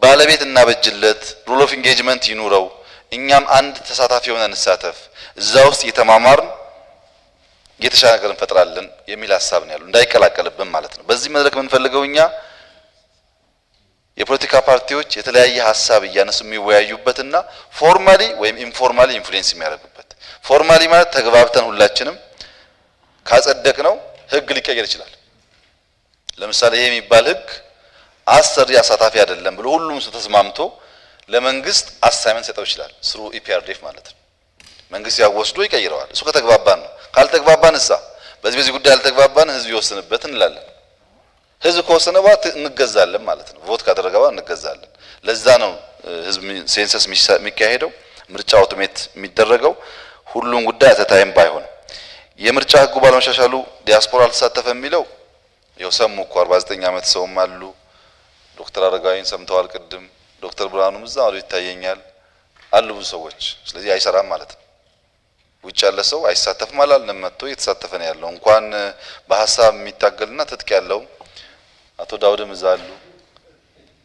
ባለቤት እናበጅለት፣ ሩል ኦፍ ኢንጌጅመንት ይኑረው። እኛም አንድ ተሳታፊ ሆነን እንሳተፍ፣ እዛ ውስጥ እየተማማርን የተሻለ ነገር እንፈጥራለን የሚል ሀሳብ ነው ያለው። እንዳይቀላቀልብን ማለት ነው። በዚህ መድረክ የምንፈልገው እኛ የፖለቲካ ፓርቲዎች የተለያየ ሀሳብ እያነሱ የሚወያዩበትና ፎርማሊ ወይም ኢንፎርማሊ ኢንፍሉዌንስ የሚያደርጉበት። ፎርማሊ ማለት ተግባብተን ሁላችንም ካጸደቅ ነው ህግ ሊቀየር ይችላል። ለምሳሌ ይሄ የሚባል ህግ አሰሪ አሳታፊ አይደለም ብሎ ሁሉም ሰው ተስማምቶ ለመንግስት አሳይመንት ሰጠው ይችላል። ስሩ ኢፒአርዲኤፍ ማለት ነው። መንግስት ያወስዶ ይቀይረዋል። እሱ ከተግባባን ነው። ካልተግባባን በዚህ ጉዳይ ያልተግባባን ህዝብ ይወስንበት እንላለን። ህዝብ ከወሰነ በኋላ እንገዛለን ማለት ነው። ቮት ካደረገ በኋላ እንገዛለን። ለዛ ነው ህዝብ ሴንሰስ የሚካሄደው፣ ምርጫ አውቶሜት የሚደረገው። ሁሉም ጉዳይ አተታይም ባይሆን የምርጫ ህጉ ባለመሻሻሉ ዲያስፖራ አልተሳተፈም የሚለው ይኸው ሰሙ እኮ 49 ዓመት ሰውም አሉ። ዶክተር አረጋዊን ሰምተዋል ቅድም። ዶክተር ብርሃኑም እዛ አሉ ይታየኛል አሉ ብዙ ሰዎች። ስለዚህ አይሰራም ማለት ነው። ውጭ ያለ ሰው አይሳተፍም አላልንም። መጥቶ እየተሳተፈ ነው ያለው። እንኳን በሐሳብ የሚታገልና ትጥቅ ያለው አቶ ዳውድም እዛ አሉ።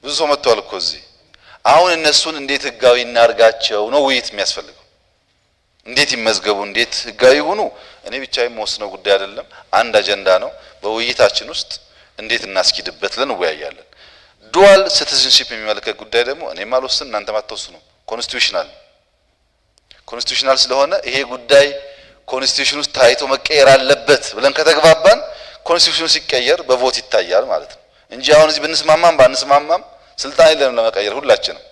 ብዙ ሰው መጥቷል እኮ እዚህ። አሁን እነሱን እንዴት ህጋዊ እናርጋቸው ነው ውይይት የሚያስፈልገው። እንዴት ይመዝገቡ፣ እንዴት ህጋዊ ይሁኑ እኔ ብቻዬን የምወስነው ጉዳይ አይደለም። አንድ አጀንዳ ነው። በውይይታችን ውስጥ እንዴት እናስኪድበት ለን እንወያያለን። ዱዋል ሲቲዝንሺፕ የሚመለከት ጉዳይ ደግሞ እኔም አልወስን እናንተም አትወስኑ። ኮንስቲቱሽናል ስለሆነ ይሄ ጉዳይ ኮንስቲቱሽን ውስጥ ታይቶ መቀየር አለበት ብለን ከተግባባን ኮንስቲቱሽኑ ሲቀየር በቮት ይታያል ማለት ነው እንጂ አሁን እዚህ ብንስማማም ባንስማማም ስልጣን የለንም ለመቀየር ሁላችንም።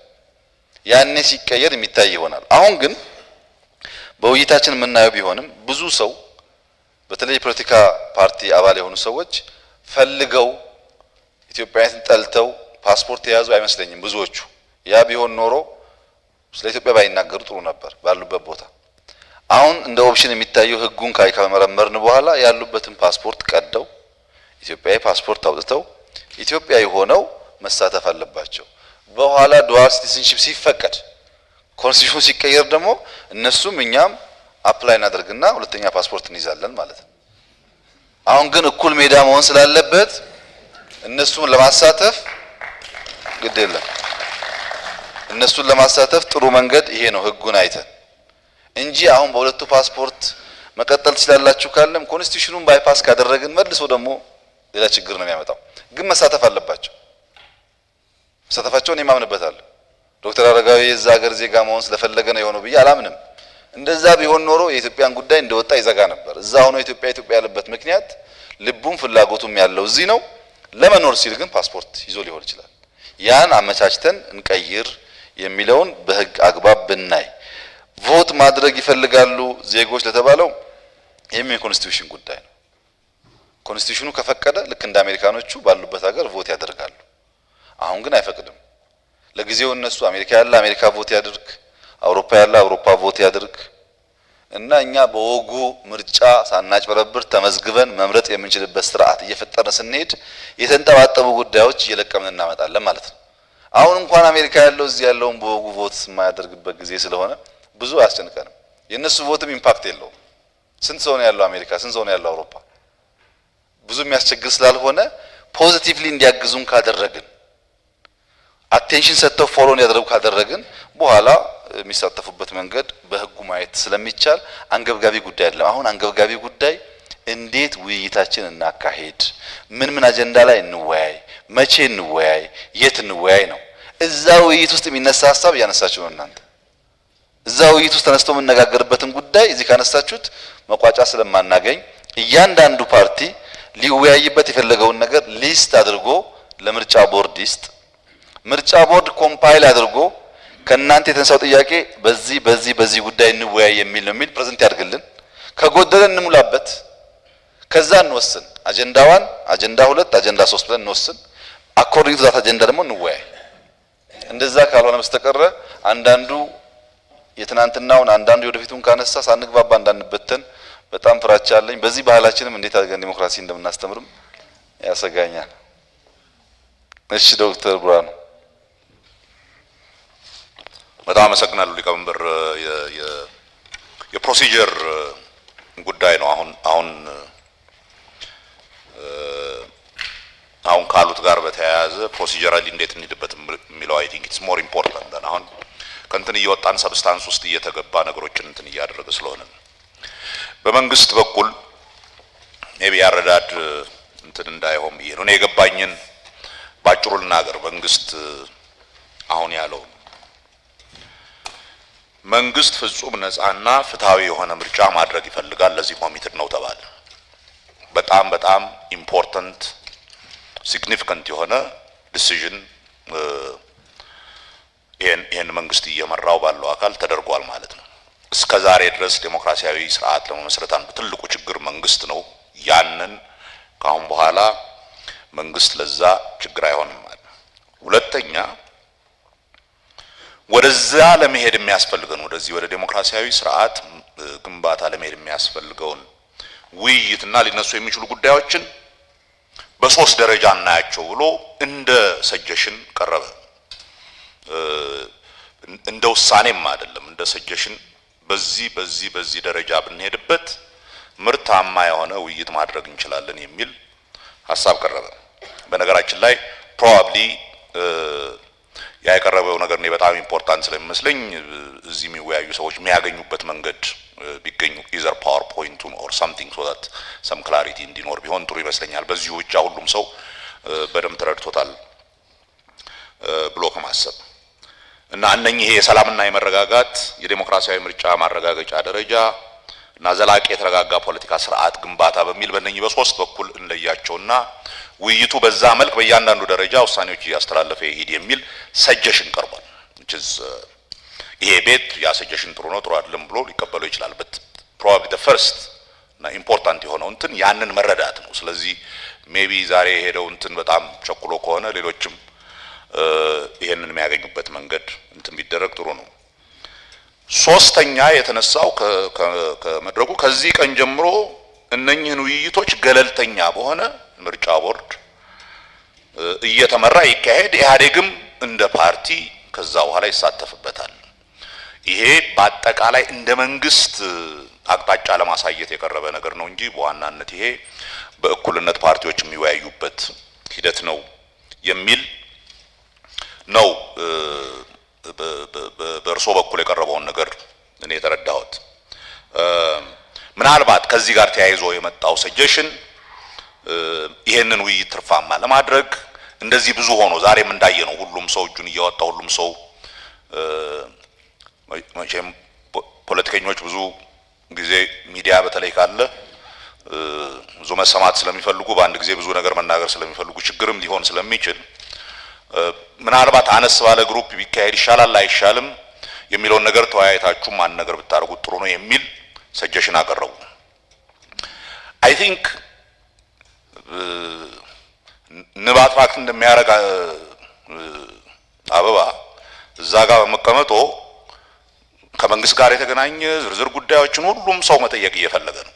ያኔ ሲቀየር የሚታይ ይሆናል። አሁን ግን በውይይታችን የምናየው ቢሆንም ብዙ ሰው በተለይ የፖለቲካ ፓርቲ አባል የሆኑ ሰዎች ፈልገው ኢትዮጵያዊነትን ጠልተው ፓስፖርት የያዙ አይመስለኝም ብዙዎቹ። ያ ቢሆን ኖሮ ስለ ኢትዮጵያ ባይናገሩ ጥሩ ነበር ባሉበት ቦታ። አሁን እንደ ኦፕሽን የሚታየው ህጉን ከመረመርን በኋላ ያሉበትን ፓስፖርት ቀደው ኢትዮጵያዊ ፓስፖርት አውጥተው ኢትዮጵያዊ ሆነው መሳተፍ አለባቸው። በኋላ ዱዋል ሲቲዝንሺፕ ሲፈቀድ ኮንስቲቱሽኑ ሲቀየር ደግሞ እነሱም እኛም አፕላይ እናደርግና ሁለተኛ ፓስፖርት እንይዛለን ማለት ነው። አሁን ግን እኩል ሜዳ መሆን ስላለበት እነሱን ለማሳተፍ ግድ የለም። እነሱን ለማሳተፍ ጥሩ መንገድ ይሄ ነው ህጉን አይተን እንጂ አሁን በሁለቱ ፓስፖርት መቀጠል ትችላላችሁ ካለም ኮንስቲቱሽኑን ባይፓስ ካደረግን መልሶ ደግሞ ሌላ ችግር ነው የሚያመጣው። ግን መሳተፍ አለባቸው። መሳተፋቸውን የማምንበታለሁ። ዶክተር አረጋዊ የዛ ሀገር ዜጋ መሆን ስለፈለገ ነው የሆነው ብዬ አላምንም። እንደዛ ቢሆን ኖሮ የኢትዮጵያን ጉዳይ እንደወጣ ይዘጋ ነበር። እዛ ሆኖ ኢትዮጵያ ያለበት ምክንያት ልቡም ፍላጎቱም ያለው እዚህ ነው። ለመኖር ሲል ግን ፓስፖርት ይዞ ሊሆን ይችላል። ያን አመቻችተን እንቀይር የሚለውን በህግ አግባብ ብናይ። ቮት ማድረግ ይፈልጋሉ ዜጎች ለተባለው ይህም የኮንስቲቱሽን ጉዳይ ነው። ኮንስቲቱሽኑ ከፈቀደ ልክ እንደ አሜሪካኖቹ ባሉበት ሀገር ቮት ያደርጋሉ። አሁን ግን አይፈቅድም። ለጊዜው እነሱ አሜሪካ ያለ አሜሪካ ቮት ያድርግ፣ አውሮፓ ያለ አውሮፓ ቮት ያድርግ እና እኛ በወጉ ምርጫ ሳናጭበረብር ተመዝግበን መምረጥ የምንችልበት ስርዓት እየፈጠርን ስንሄድ የተንጠባጠቡ ጉዳዮች እየለቀምን እናመጣለን ማለት ነው። አሁን እንኳን አሜሪካ ያለው እዚህ ያለውን በወጉ ቮት የማያደርግበት ጊዜ ስለሆነ ብዙ አያስጨንቀንም። የነሱ ቮትም ኢምፓክት የለውም። ስንት ሰው ነው ያለው አሜሪካ፣ ስንት ሰው ነው ያለው አውሮፓ? ብዙ የሚያስቸግር ስላልሆነ ፖዚቲቭሊ እንዲያግዙን ካደረግን አቴንሽን ሰጥተው ፎሎ እንዲያደርጉ ካደረግን በኋላ የሚሳተፉበት መንገድ በህጉ ማየት ስለሚቻል አንገብጋቢ ጉዳይ አይደለም። አሁን አንገብጋቢ ጉዳይ እንዴት ውይይታችን እናካሄድ፣ ምን አጀንዳ ላይ እንወያይ፣ መቼ እንወያይ፣ የት እንወያይ ነው። እዛ ውይይት ውስጥ የሚነሳ ሀሳብ እያነሳችሁ ነው እናንተ። እዛ ውይይት ውስጥ ተነስቶ የምንነጋገርበትን ጉዳይ እዚህ ካነሳችሁት መቋጫ ስለማናገኝ እያንዳንዱ ፓርቲ ሊወያይበት የፈለገውን ነገር ሊስት አድርጎ ለምርጫ ቦርድ ይስጥ። ምርጫ ቦርድ ኮምፓይል አድርጎ ከናንተ የተነሳው ጥያቄ በዚህ ጉዳይ እንወያይ የሚል ነው የሚል ፕሬዘንት ያድርግልን። ከጎደለ እንሙላበት። ከዛ እንወስን። አጀንዳ 1፣ አጀንዳ 2፣ አጀንዳ 3 ብለን እንወስን። አኮርዲንግ ቱ ዛት አጀንዳ ደግሞ እንወያይ። እንደዛ ካልሆነ በስተቀር አንዳንዱ የትናንትናውን አንዳንዱ የወደፊቱን ካነሳ ሳንግባባ እንዳንበተን በጣም ፍራቻ አለኝ። በዚህ ባህላችንም እንዴት አድርገን ዲሞክራሲ እንደምናስተምርም ያሰጋኛል። እሺ ዶክተር ብርሃኑ በጣም አመሰግናለሁ ሊቀመንበር። የፕሮሲጀር ጉዳይ ነው አሁን ካሉት ጋር በተያያዘ ፕሮሲጀራሊ እንዴት እንሂድበት የሚለው አይ ቲንክ ኢትስ ሞር ኢምፖርታንት ዳን አሁን ከእንትን እየወጣን ሰብስታንስ ውስጥ እየተገባ ነገሮችን እንትን እያደረገ ስለሆነ በመንግስት በኩል ሜቢ ያረዳድ እንትን እንዳይሆን ብዬ ነው። እኔ የገባኝን ባጭሩ ልናገር። መንግስት አሁን ያለው መንግስት ፍጹም ነፃና ፍትሃዊ የሆነ ምርጫ ማድረግ ይፈልጋል፣ ለዚህ ኮሚትድ ነው ተባለ። በጣም ኢምፖርታንት ሲግኒፊካንት የሆነ ዲሲዥን ይሄን መንግስት እየመራው ባለው አካል ተደርጓል ማለት ነው። እስከ ዛሬ ድረስ ዴሞክራሲያዊ ስርዓት ለመመስረት አንዱ ትልቁ ችግር መንግስት ነው። ያንን ካሁን በኋላ መንግስት ለዛ ችግር አይሆንም ማለት ነው። ሁለተኛ ወደዛ ለመሄድ የሚያስፈልገን ወደዚህ ወደ ዴሞክራሲያዊ ስርዓት ግንባታ ለመሄድ የሚያስፈልገውን ውይይትና ሊነሱ የሚችሉ ጉዳዮችን በሶስት ደረጃ እናያቸው ብሎ እንደ ሰጀሽን ቀረበ። እንደ ውሳኔም አይደለም፣ እንደ ሰጀሽን በዚህ ደረጃ ብንሄድበት ምርታማ የሆነ ውይይት ማድረግ እንችላለን የሚል ሐሳብ ቀረበ። በነገራችን ላይ ፕሮባብሊ ያቀረበው ነገር ነው በጣም ኢምፖርታንት ስለሚመስለኝ እዚህ የሚወያዩ ሰዎች የሚያገኙበት መንገድ ቢገኙ ኢዘር ፓወርፖይንቱን ኦር ሳምቲንግ ሶ ዳት ሰም ክላሪቲ እንዲኖር ቢሆን ጥሩ ይመስለኛል። በዚሁ ብቻ ሁሉም ሰው በደንብ ተረድቶታል ብሎ ከማሰብ እና እነኚህ የሰላምና የመረጋጋት የዲሞክራሲያዊ ምርጫ ማረጋገጫ ደረጃ እና ዘላቂ የተረጋጋ ፖለቲካ ስርዓት ግንባታ በሚል በእነኚህ በሶስት በኩል እንለያቸውና ውይይቱ በዛ መልክ በእያንዳንዱ ደረጃ ውሳኔዎች እያስተላለፈ ይሄድ የሚል ሰጀሽን ቀርቧል። ይሄ ቤት ያ ሰጀሽን ጥሩ ነው ጥሩ አይደለም ብሎ ሊቀበለው ይችላል። በት ፕሮባብሊ ዘ ፈርስት እና ኢምፖርታንት የሆነው እንትን ያንን መረዳት ነው። ስለዚህ ሜቢ ዛሬ የሄደው እንትን በጣም ቸኩሎ ከሆነ ሌሎችም ይሄንን የሚያገኙበት መንገድ እንትን ቢደረግ ጥሩ ነው። ሶስተኛ የተነሳው ከመድረኩ ከዚህ ቀን ጀምሮ እነኚህን ውይይቶች ገለልተኛ በሆነ ምርጫ ቦርድ እየተመራ ይካሄድ፣ ኢህአዴግም እንደ ፓርቲ ከዛ በኋላ ይሳተፍበታል። ይሄ በአጠቃላይ እንደ መንግስት አቅጣጫ ለማሳየት የቀረበ ነገር ነው እንጂ በዋናነት ይሄ በእኩልነት ፓርቲዎች የሚወያዩበት ሂደት ነው የሚል ነው። በእርሶ በኩል የቀረበውን ነገር እኔ የተረዳሁት ምናልባት ከዚህ ጋር ተያይዞ የመጣው ሰጀሽን ይሄንን ውይይት ትርፋማ ለማድረግ እንደዚህ ብዙ ሆኖ ዛሬም እንዳየነው ሁሉም ሰው እጁን እያወጣ ሁሉም ሰው መቼም ፖለቲከኞች ብዙ ጊዜ ሚዲያ በተለይ ካለ ብዙ መሰማት ስለሚፈልጉ በአንድ ጊዜ ብዙ ነገር መናገር ስለሚፈልጉ ችግርም ሊሆን ስለሚችል ምናልባት አነስ ባለ ግሩፕ ቢካሄድ ይሻላል አይሻልም የሚለውን ነገር ተወያይታችሁ ማን ነገር ብታደርጉት ጥሩ ነው የሚል ሰጀሽን አቀረቡ። አይ ቲንክ ንብ አትራክት እንደሚያደርግ አበባ እዛ ጋር በመቀመጦ ከመንግስት ጋር የተገናኘ ዝርዝር ጉዳዮችን ሁሉም ሰው መጠየቅ እየፈለገ ነው።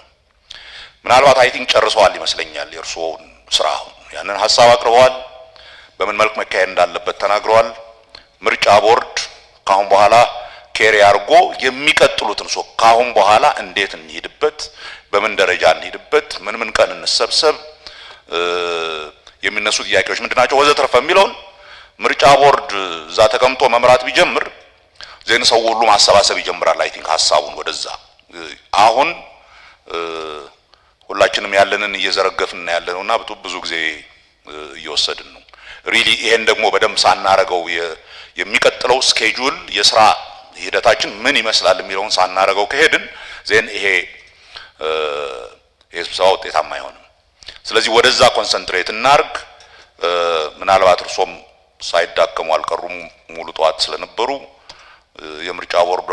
ምናልባት አይ ቲንክ ጨርሰዋል ይመስለኛል የእርስዎን ስራ። ያንን ሀሳብ አቅርበዋል። በምን መልክ መካሄድ እንዳለበት ተናግረዋል። ምርጫ ቦርድ ካሁን በኋላ ኬሪ አርጎ የሚቀጥሉትን ሰው ካሁን በኋላ እንዴት እንሄድበት፣ በምን ደረጃ እንሄድበት፣ ምን ቀን እንሰብሰብ፣ የሚነሱ ጥያቄዎች ምንድናቸው ወዘተርፈ የሚለውን ምርጫ ቦርድ እዛ ተቀምጦ መምራት ቢጀምር ዜን ሰው ሁሉ ማሰባሰብ ይጀምራል። አይ ቲንክ ሀሳቡን ወደዛ አሁን ሁላችንም ያለንን እየዘረገፍን ያለነውና ብዙ ጊዜ እየወሰድን ነው። ሪሊ ይሄን ደግሞ በደንብ ሳናረገው የሚቀጥለው ስኬጁል የስራ ሂደታችን ምን ይመስላል የሚለውን ሳናረገው ከሄድን ዜን ይሄ ስብሰባ ውጤታማ አይሆንም። ስለዚህ ወደዛ ኮንሰንትሬት እናርግ። ምናልባት እርሶም ሳይዳከሙ አልቀሩም ሙሉ ጠዋት ስለነበሩ የምርጫ ቦርዷ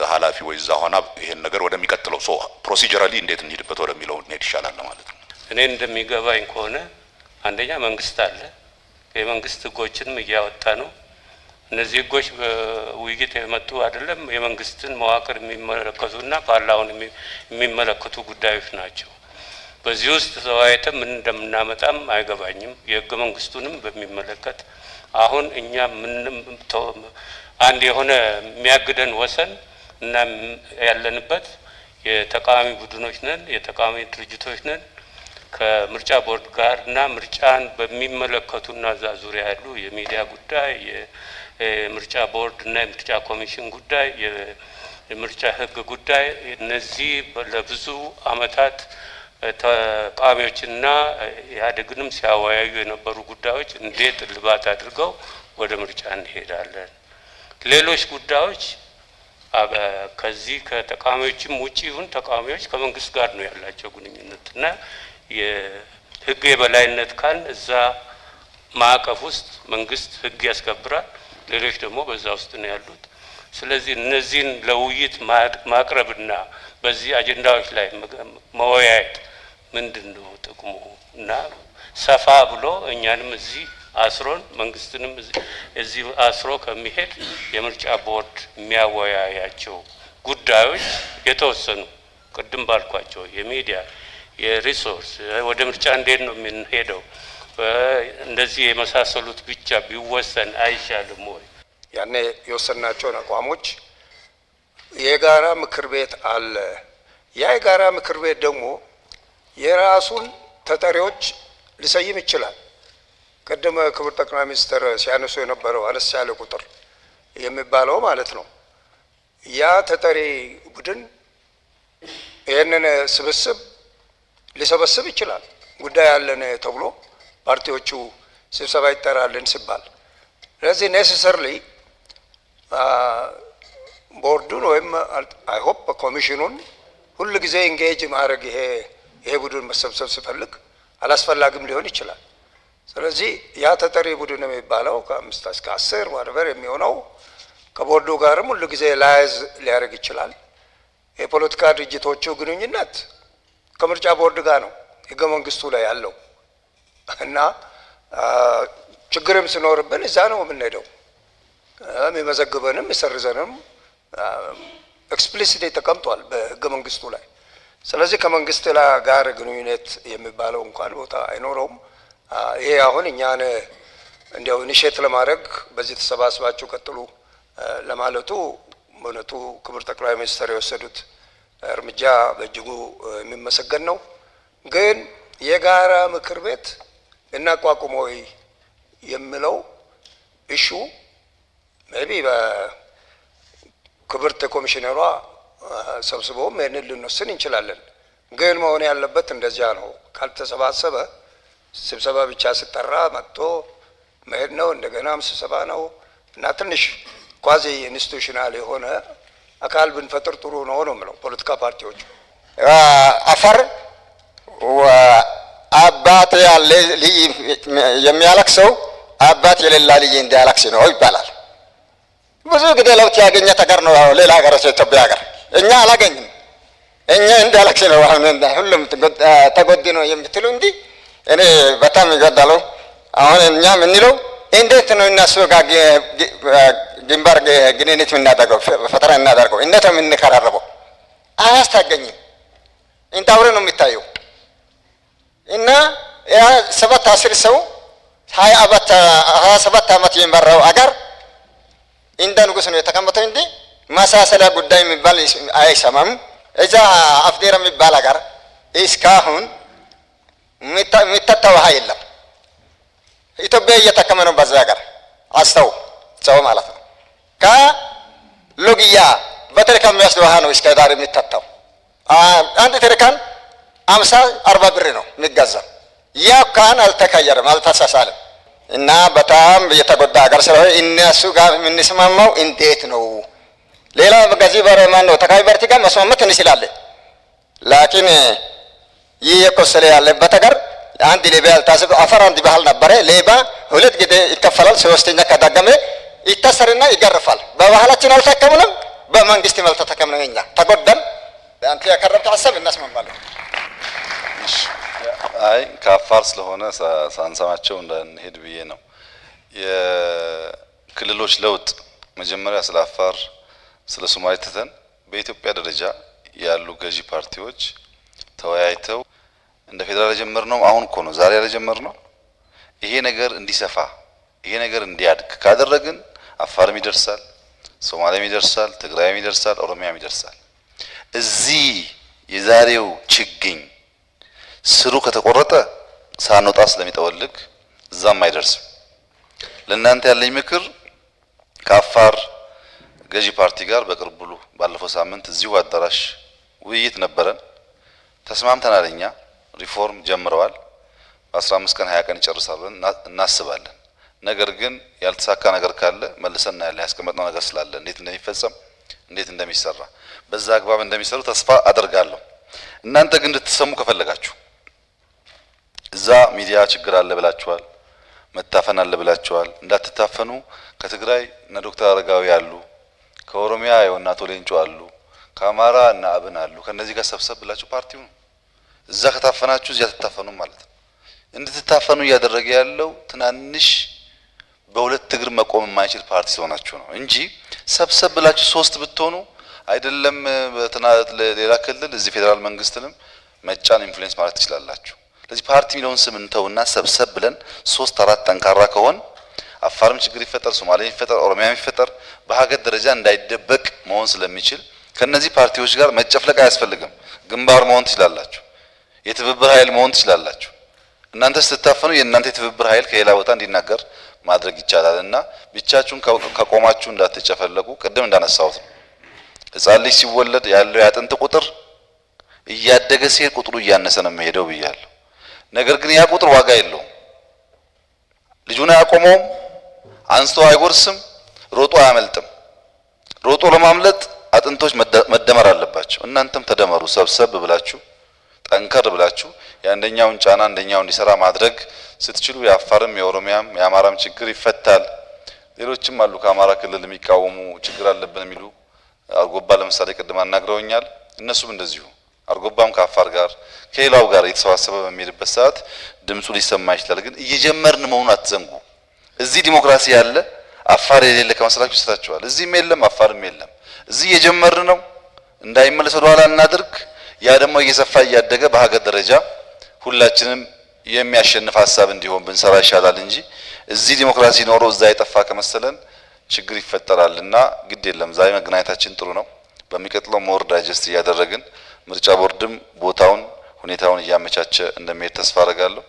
ኃላፊ ወይዛ ሆና ይሄን ነገር ወደሚቀጥለው ሶ ፕሮሲጀራሊ እንዴት እንሄድበት ወደሚለው እንሄድ ይሻላል ማለት ነው። እኔ እንደሚገባኝ ከሆነ አንደኛ መንግስት አለ፣ የመንግስት ህጎችንም እያወጣ ነው። እነዚህ ህጎች በውይይት የመጡ አይደለም፣ የመንግስትን መዋቅር የሚመለከቱና ፓርላማውን የሚመለከቱ ጉዳዮች ናቸው። በዚህ ውስጥ ተወያይተን ምን እንደምናመጣም አይገባኝም። የህገ መንግስቱንም በሚመለከት አሁን እኛ አንድ የሆነ የሚያግደን ወሰን እና ያለንበት የተቃዋሚ ቡድኖች ነን፣ የተቃዋሚ ድርጅቶች ነን። ከምርጫ ቦርድ ጋር እና ምርጫን በሚመለከቱና እዛ ዙሪያ ያሉ የሚዲያ ጉዳይ፣ የምርጫ ቦርድ እና የምርጫ ኮሚሽን ጉዳይ፣ የምርጫ ህግ ጉዳይ እነዚህ ለብዙ አመታት ተቃዋሚዎችና ኢህአዴግንም ሲያወያዩ የነበሩ ጉዳዮች እንዴት እልባት አድርገው ወደ ምርጫ እንሄዳለን። ሌሎች ጉዳዮች ከዚህ ከተቃዋሚዎችም ውጪ ይሁን ተቃዋሚዎች ከመንግስት ጋር ነው ያላቸው ግንኙነትና የህግ የበላይነት ካል እዛ ማዕቀፍ ውስጥ መንግስት ህግ ያስከብራል፣ ሌሎች ደግሞ በዛ ውስጥ ነው ያሉት። ስለዚህ እነዚህን ለውይይት ማቅረብና በዚህ አጀንዳዎች ላይ መወያየት ምንድነው ጥቅሙ? እና ሰፋ ብሎ እኛንም እዚህ አስሮን መንግስትንም እዚህ አስሮ ከሚሄድ የምርጫ ቦርድ የሚያወያያቸው ጉዳዮች የተወሰኑ ቅድም ባልኳቸው የሚዲያ የሪሶርስ ወደ ምርጫ እንዴት ነው የምንሄደው እንደዚህ የመሳሰሉት ብቻ ቢወሰን አይሻልም ወይ? ያኔ የወሰናቸውን አቋሞች የጋራ ምክር ቤት አለ። ያ የጋራ ምክር ቤት ደግሞ የራሱን ተጠሪዎች ሊሰይም ይችላል። ቅድም ክቡር ጠቅላይ ሚኒስትር ሲያነሱ የነበረው አነስ ያለ ቁጥር የሚባለው ማለት ነው። ያ ተጠሪ ቡድን ይህንን ስብስብ ሊሰበስብ ይችላል። ጉዳይ አለን ተብሎ ፓርቲዎቹ ስብሰባ ይጠራልን ሲባል፣ ስለዚህ ኔሴሰርሊ ቦርዱን ወይም አይ ሆፕ ኮሚሽኑን ሁሉ ጊዜ ኢንጌጅ ማድረግ ይሄ ቡድን መሰብሰብ ሲፈልግ አላስፈላጊም ሊሆን ይችላል። ስለዚህ ያ ተጠሪ ቡድን የሚባለው ከ5 እስከ 10 ማህበር የሚሆነው ከቦርዱ ጋርም ሁሉ ጊዜ ላይዝ ሊያደርግ ይችላል። የፖለቲካ ድርጅቶቹ ግንኙነት ከምርጫ ቦርድ ጋር ነው ህገ መንግስቱ ላይ ያለው እና ችግርም ሲኖርብን እዛ ነው የምንሄደው። የሚመዘግበንም ይሰርዘንም ኤክስፕሊሲት ተቀምጧል በህገ መንግስቱ ላይ። ስለዚህ ከመንግስት ጋር ግንኙነት የሚባለው እንኳን ቦታ አይኖረውም። ይሄ አሁን እኛን እንዲያው ኢኒሼት ለማድረግ በዚህ ተሰባስባችሁ ቀጥሉ ለማለቱ በእውነቱ ክቡር ጠቅላይ ሚኒስትር የወሰዱት እርምጃ በእጅጉ የሚመሰገን ነው። ግን የጋራ ምክር ቤት እናቋቁም ወይ የሚለው ኢሹ ሜቢ በክብርት ኮሚሽነሯ ሰብስበውም ይህንን ልንወስን እንችላለን። ግን መሆን ያለበት እንደዚያ ነው። ካልተሰባሰበ ስብሰባ ብቻ ስጠራ መጥቶ መሄድ ነው፣ እንደገናም ስብሰባ ነው እና ትንሽ ኳዚ ኢንስቲቱሽናል የሆነ አካል ብንፈጥር ጥሩ ነው ነው የምለው። ፖለቲካ ፓርቲዎች አፈር አባት ያለ ልጅ የሚያለቅሰው አባት የሌላ ልጅ እንዲያለቅስ ነው ይባላል። ብዙ ጊዜ ለውጥ ያገኘ ተገር ነው ሌላ ሀገር ኢትዮጵያ ሀገር እኛ አላገኝም። እኛ እንዲያለቅስ ነው ሁሉም ተጎድ ነው የምትሉ እንጂ እኔ በጣም ይገዳለው። አሁን እኛ የምንለው እንዴት ነው እነሱ ጋር ግንባር ግንኙነት የምናደርገው ፈተና እናደርገው እንዴት ነው የምንቀራረበው? አያስታገኝም። እንታውረ ነው የሚታየው እና ያ 7-10 ሰው 27 ዓመት የሚመራው አገር እንደ ንጉስ ነው የተቀመጠው እንጂ ማሳሰላ ጉዳይ የሚባል አይሰማም። እዛ አፍዴራ የሚባል አገር እስካሁን የሚጠጣ ውሃ የለም። ኢትዮጵያ እየተከመ ነው በዛ ሀገር አስተው ሰው ማለት ነው። ከሎጊያ በትሪካ የሚወስድ ውሃ ነው እስከ ዳር የሚጠጣው። አንድ ትሪካን 50-40 ብር ነው የሚገዛው። ያ ካን አልተቀየረም፣ አልተሳሳለም እና በጣም የተጎዳ ሀገር ስለሆነ እነሱ ጋር የምንስማማው እንዴት ነው? ሌላ በጋዚ በረማን ነው ተካይ ፓርቲ ጋር መስማማት እንችላለን። ላኪን ይህ የቆሰለ ያለበት ሀገር አንድ ሌባ ያልታሰበ አፈር አንድ ባህል ነበረ። ሌባ 2 ጊዜ ይከፈላል፣ 3ኛ ከዳገመ ይታሰርና ይገርፋል። በባህላችን አልተከምንም፣ በመንግስት አልተከምንም። እኛ ተጎዳን። አንተ ያቀረብከው ሀሳብ እናስማማለን። አይ ከአፋር ስለሆነ ሳንሰማቸው እንዳንሄድ ብዬ ነው። የክልሎች ለውጥ መጀመሪያ ስለ አፋር ስለ ሶማሌ ትተን በኢትዮጵያ ደረጃ ያሉ ገዢ ፓርቲዎች ተወያይተው እንደ ፌደራል የጀመርነው አሁን እኮ ነው ዛሬ ያልጀመርነው። ይሄ ነገር እንዲሰፋ ይሄ ነገር እንዲያድግ ካደረግን አፋርም ይደርሳል፣ ሶማሌም ይደርሳል፣ ትግራይም ይደርሳል፣ ኦሮሚያም ይደርሳል። እዚህ የዛሬው ችግኝ ስሩ ከተቆረጠ ሳንወጣ ስለሚጠወልግ እዛም አይደርስም። ለእናንተ ያለኝ ምክር ከአፋር ገዢ ፓርቲ ጋር በቅርቡ ባለፈው ሳምንት እዚሁ አዳራሽ ውይይት ነበረን። ተስማምተናል። እኛ ሪፎርም ጀምረዋል። በ15 ቀን 20 ቀን ይጨርሳሉ እናስባለን። ነገር ግን ያልተሳካ ነገር ካለ መልሰና ያለ ያስቀመጥነው ነገር ስላለ እንዴት እንደሚፈጸም እንዴት እንደሚሰራ በዛ አግባብ እንደሚሰሩ ተስፋ አደርጋለሁ። እናንተ ግን እንድትሰሙ ከፈለጋችሁ እዛ ሚዲያ ችግር አለ ብላችኋል፣ መታፈን አለ ብላችኋል። እንዳትታፈኑ ከትግራይ እነ ዶክተር አረጋዊ አሉ፣ ከኦሮሚያ የሆነ አቶ ሌንጮ አሉ፣ ከአማራ እና አብን አሉ። ከነዚህ ጋር ሰብሰብ ብላችሁ ፓርቲው ነው እዛ ከታፈናችሁ እዚያ ትታፈኑ ማለት ነው። እንድትታፈኑ እያደረገ ያለው ትናንሽ በሁለት እግር መቆም የማይችል ፓርቲ ስለሆናችሁ ነው እንጂ ሰብሰብ ብላችሁ 3 ብትሆኑ አይደለም ሌላ ክልል እዚህ ፌደራል መንግስትንም መጫን ኢንፍሉዌንስ ማለት ትችላላችሁ። ስለዚህ ፓርቲ ሚሊዮን ስም እንተውና ሰብሰብ ብለን 3-4 ጠንካራ ከሆን አፋርም ችግር ይፈጠር፣ ሶማሌም ይፈጠር፣ ኦሮሚያም ይፈጠር በሀገር ደረጃ እንዳይደበቅ መሆን ስለሚችል ከነዚህ ፓርቲዎች ጋር መጨፍለቅ አያስፈልግም። ግንባር መሆን ትችላላችሁ፣ የትብብር ኃይል መሆን ትችላላችሁ እና እናንተ ስትታፈኑ የእናንተ የትብብር ኃይል ከሌላ ቦታ እንዲናገር ማድረግ ይቻላል እና ብቻችሁን ከቆማችሁ እንዳትጨፈለቁ። ቅድም እንዳነሳሁት ነው ሕፃን ልጅ ሲወለድ ያለው የአጥንት ቁጥር እያደገ ሲሄድ ቁጥሩ እያነሰ ነው የሚሄደው ብያለሁ። ነገር ግን ያ ቁጥር ዋጋ የለውም። ልጁን አያቆመውም፣ አንስቶ አይጎርስም፣ ሮጦ አያመልጥም። ሮጦ ለማምለጥ አጥንቶች መደመር አለባቸው። እናንተም ተደመሩ፣ ሰብሰብ ብላችሁ ጠንከር ብላችሁ የአንደኛውን ጫና አንደኛው እንዲሰራ ማድረግ ስትችሉ የአፋርም የኦሮሚያም የአማራም ችግር ይፈታል። ሌሎችም አሉ ከአማራ ክልል የሚቃወሙ ችግር አለብን የሚሉ አርጎባ ለምሳሌ ቅድም አናግረውኛል። እነሱም እንደዚሁ አርጎባም ከአፋር ጋር ከሌላው ጋር የተሰባሰበ በሚሄድበት ሰዓት ድምፁ ሊሰማ ይችላል። ግን እየጀመርን መሆኑን አትዘንጉ። እዚህ ዲሞክራሲ ያለ አፋር የሌለ ከመሰላችሁ ይሰጣችኋል። እዚህም የለም አፋርም የለም። እዚህ እየጀመርን ነው። እንዳይመለስ ወደ ኋላ እናድርግ። ያ ደግሞ እየሰፋ እያደገ በሀገር ደረጃ ሁላችንም የሚያሸንፍ ሀሳብ እንዲሆን ብንሰራ ይሻላል እንጂ እዚህ ዲሞክራሲ ኖሮ እዛ የጠፋ ከመሰለን ችግር ይፈጠራልና ግድ የለም። ዛሬ መገናኘታችን ጥሩ ነው። በሚቀጥለው ሞር ዳይጀስት እያደረግን ምርጫ ቦርድም ቦታውን ሁኔታውን እያመቻቸ እንደሚሄድ ተስፋ አደርጋለሁ።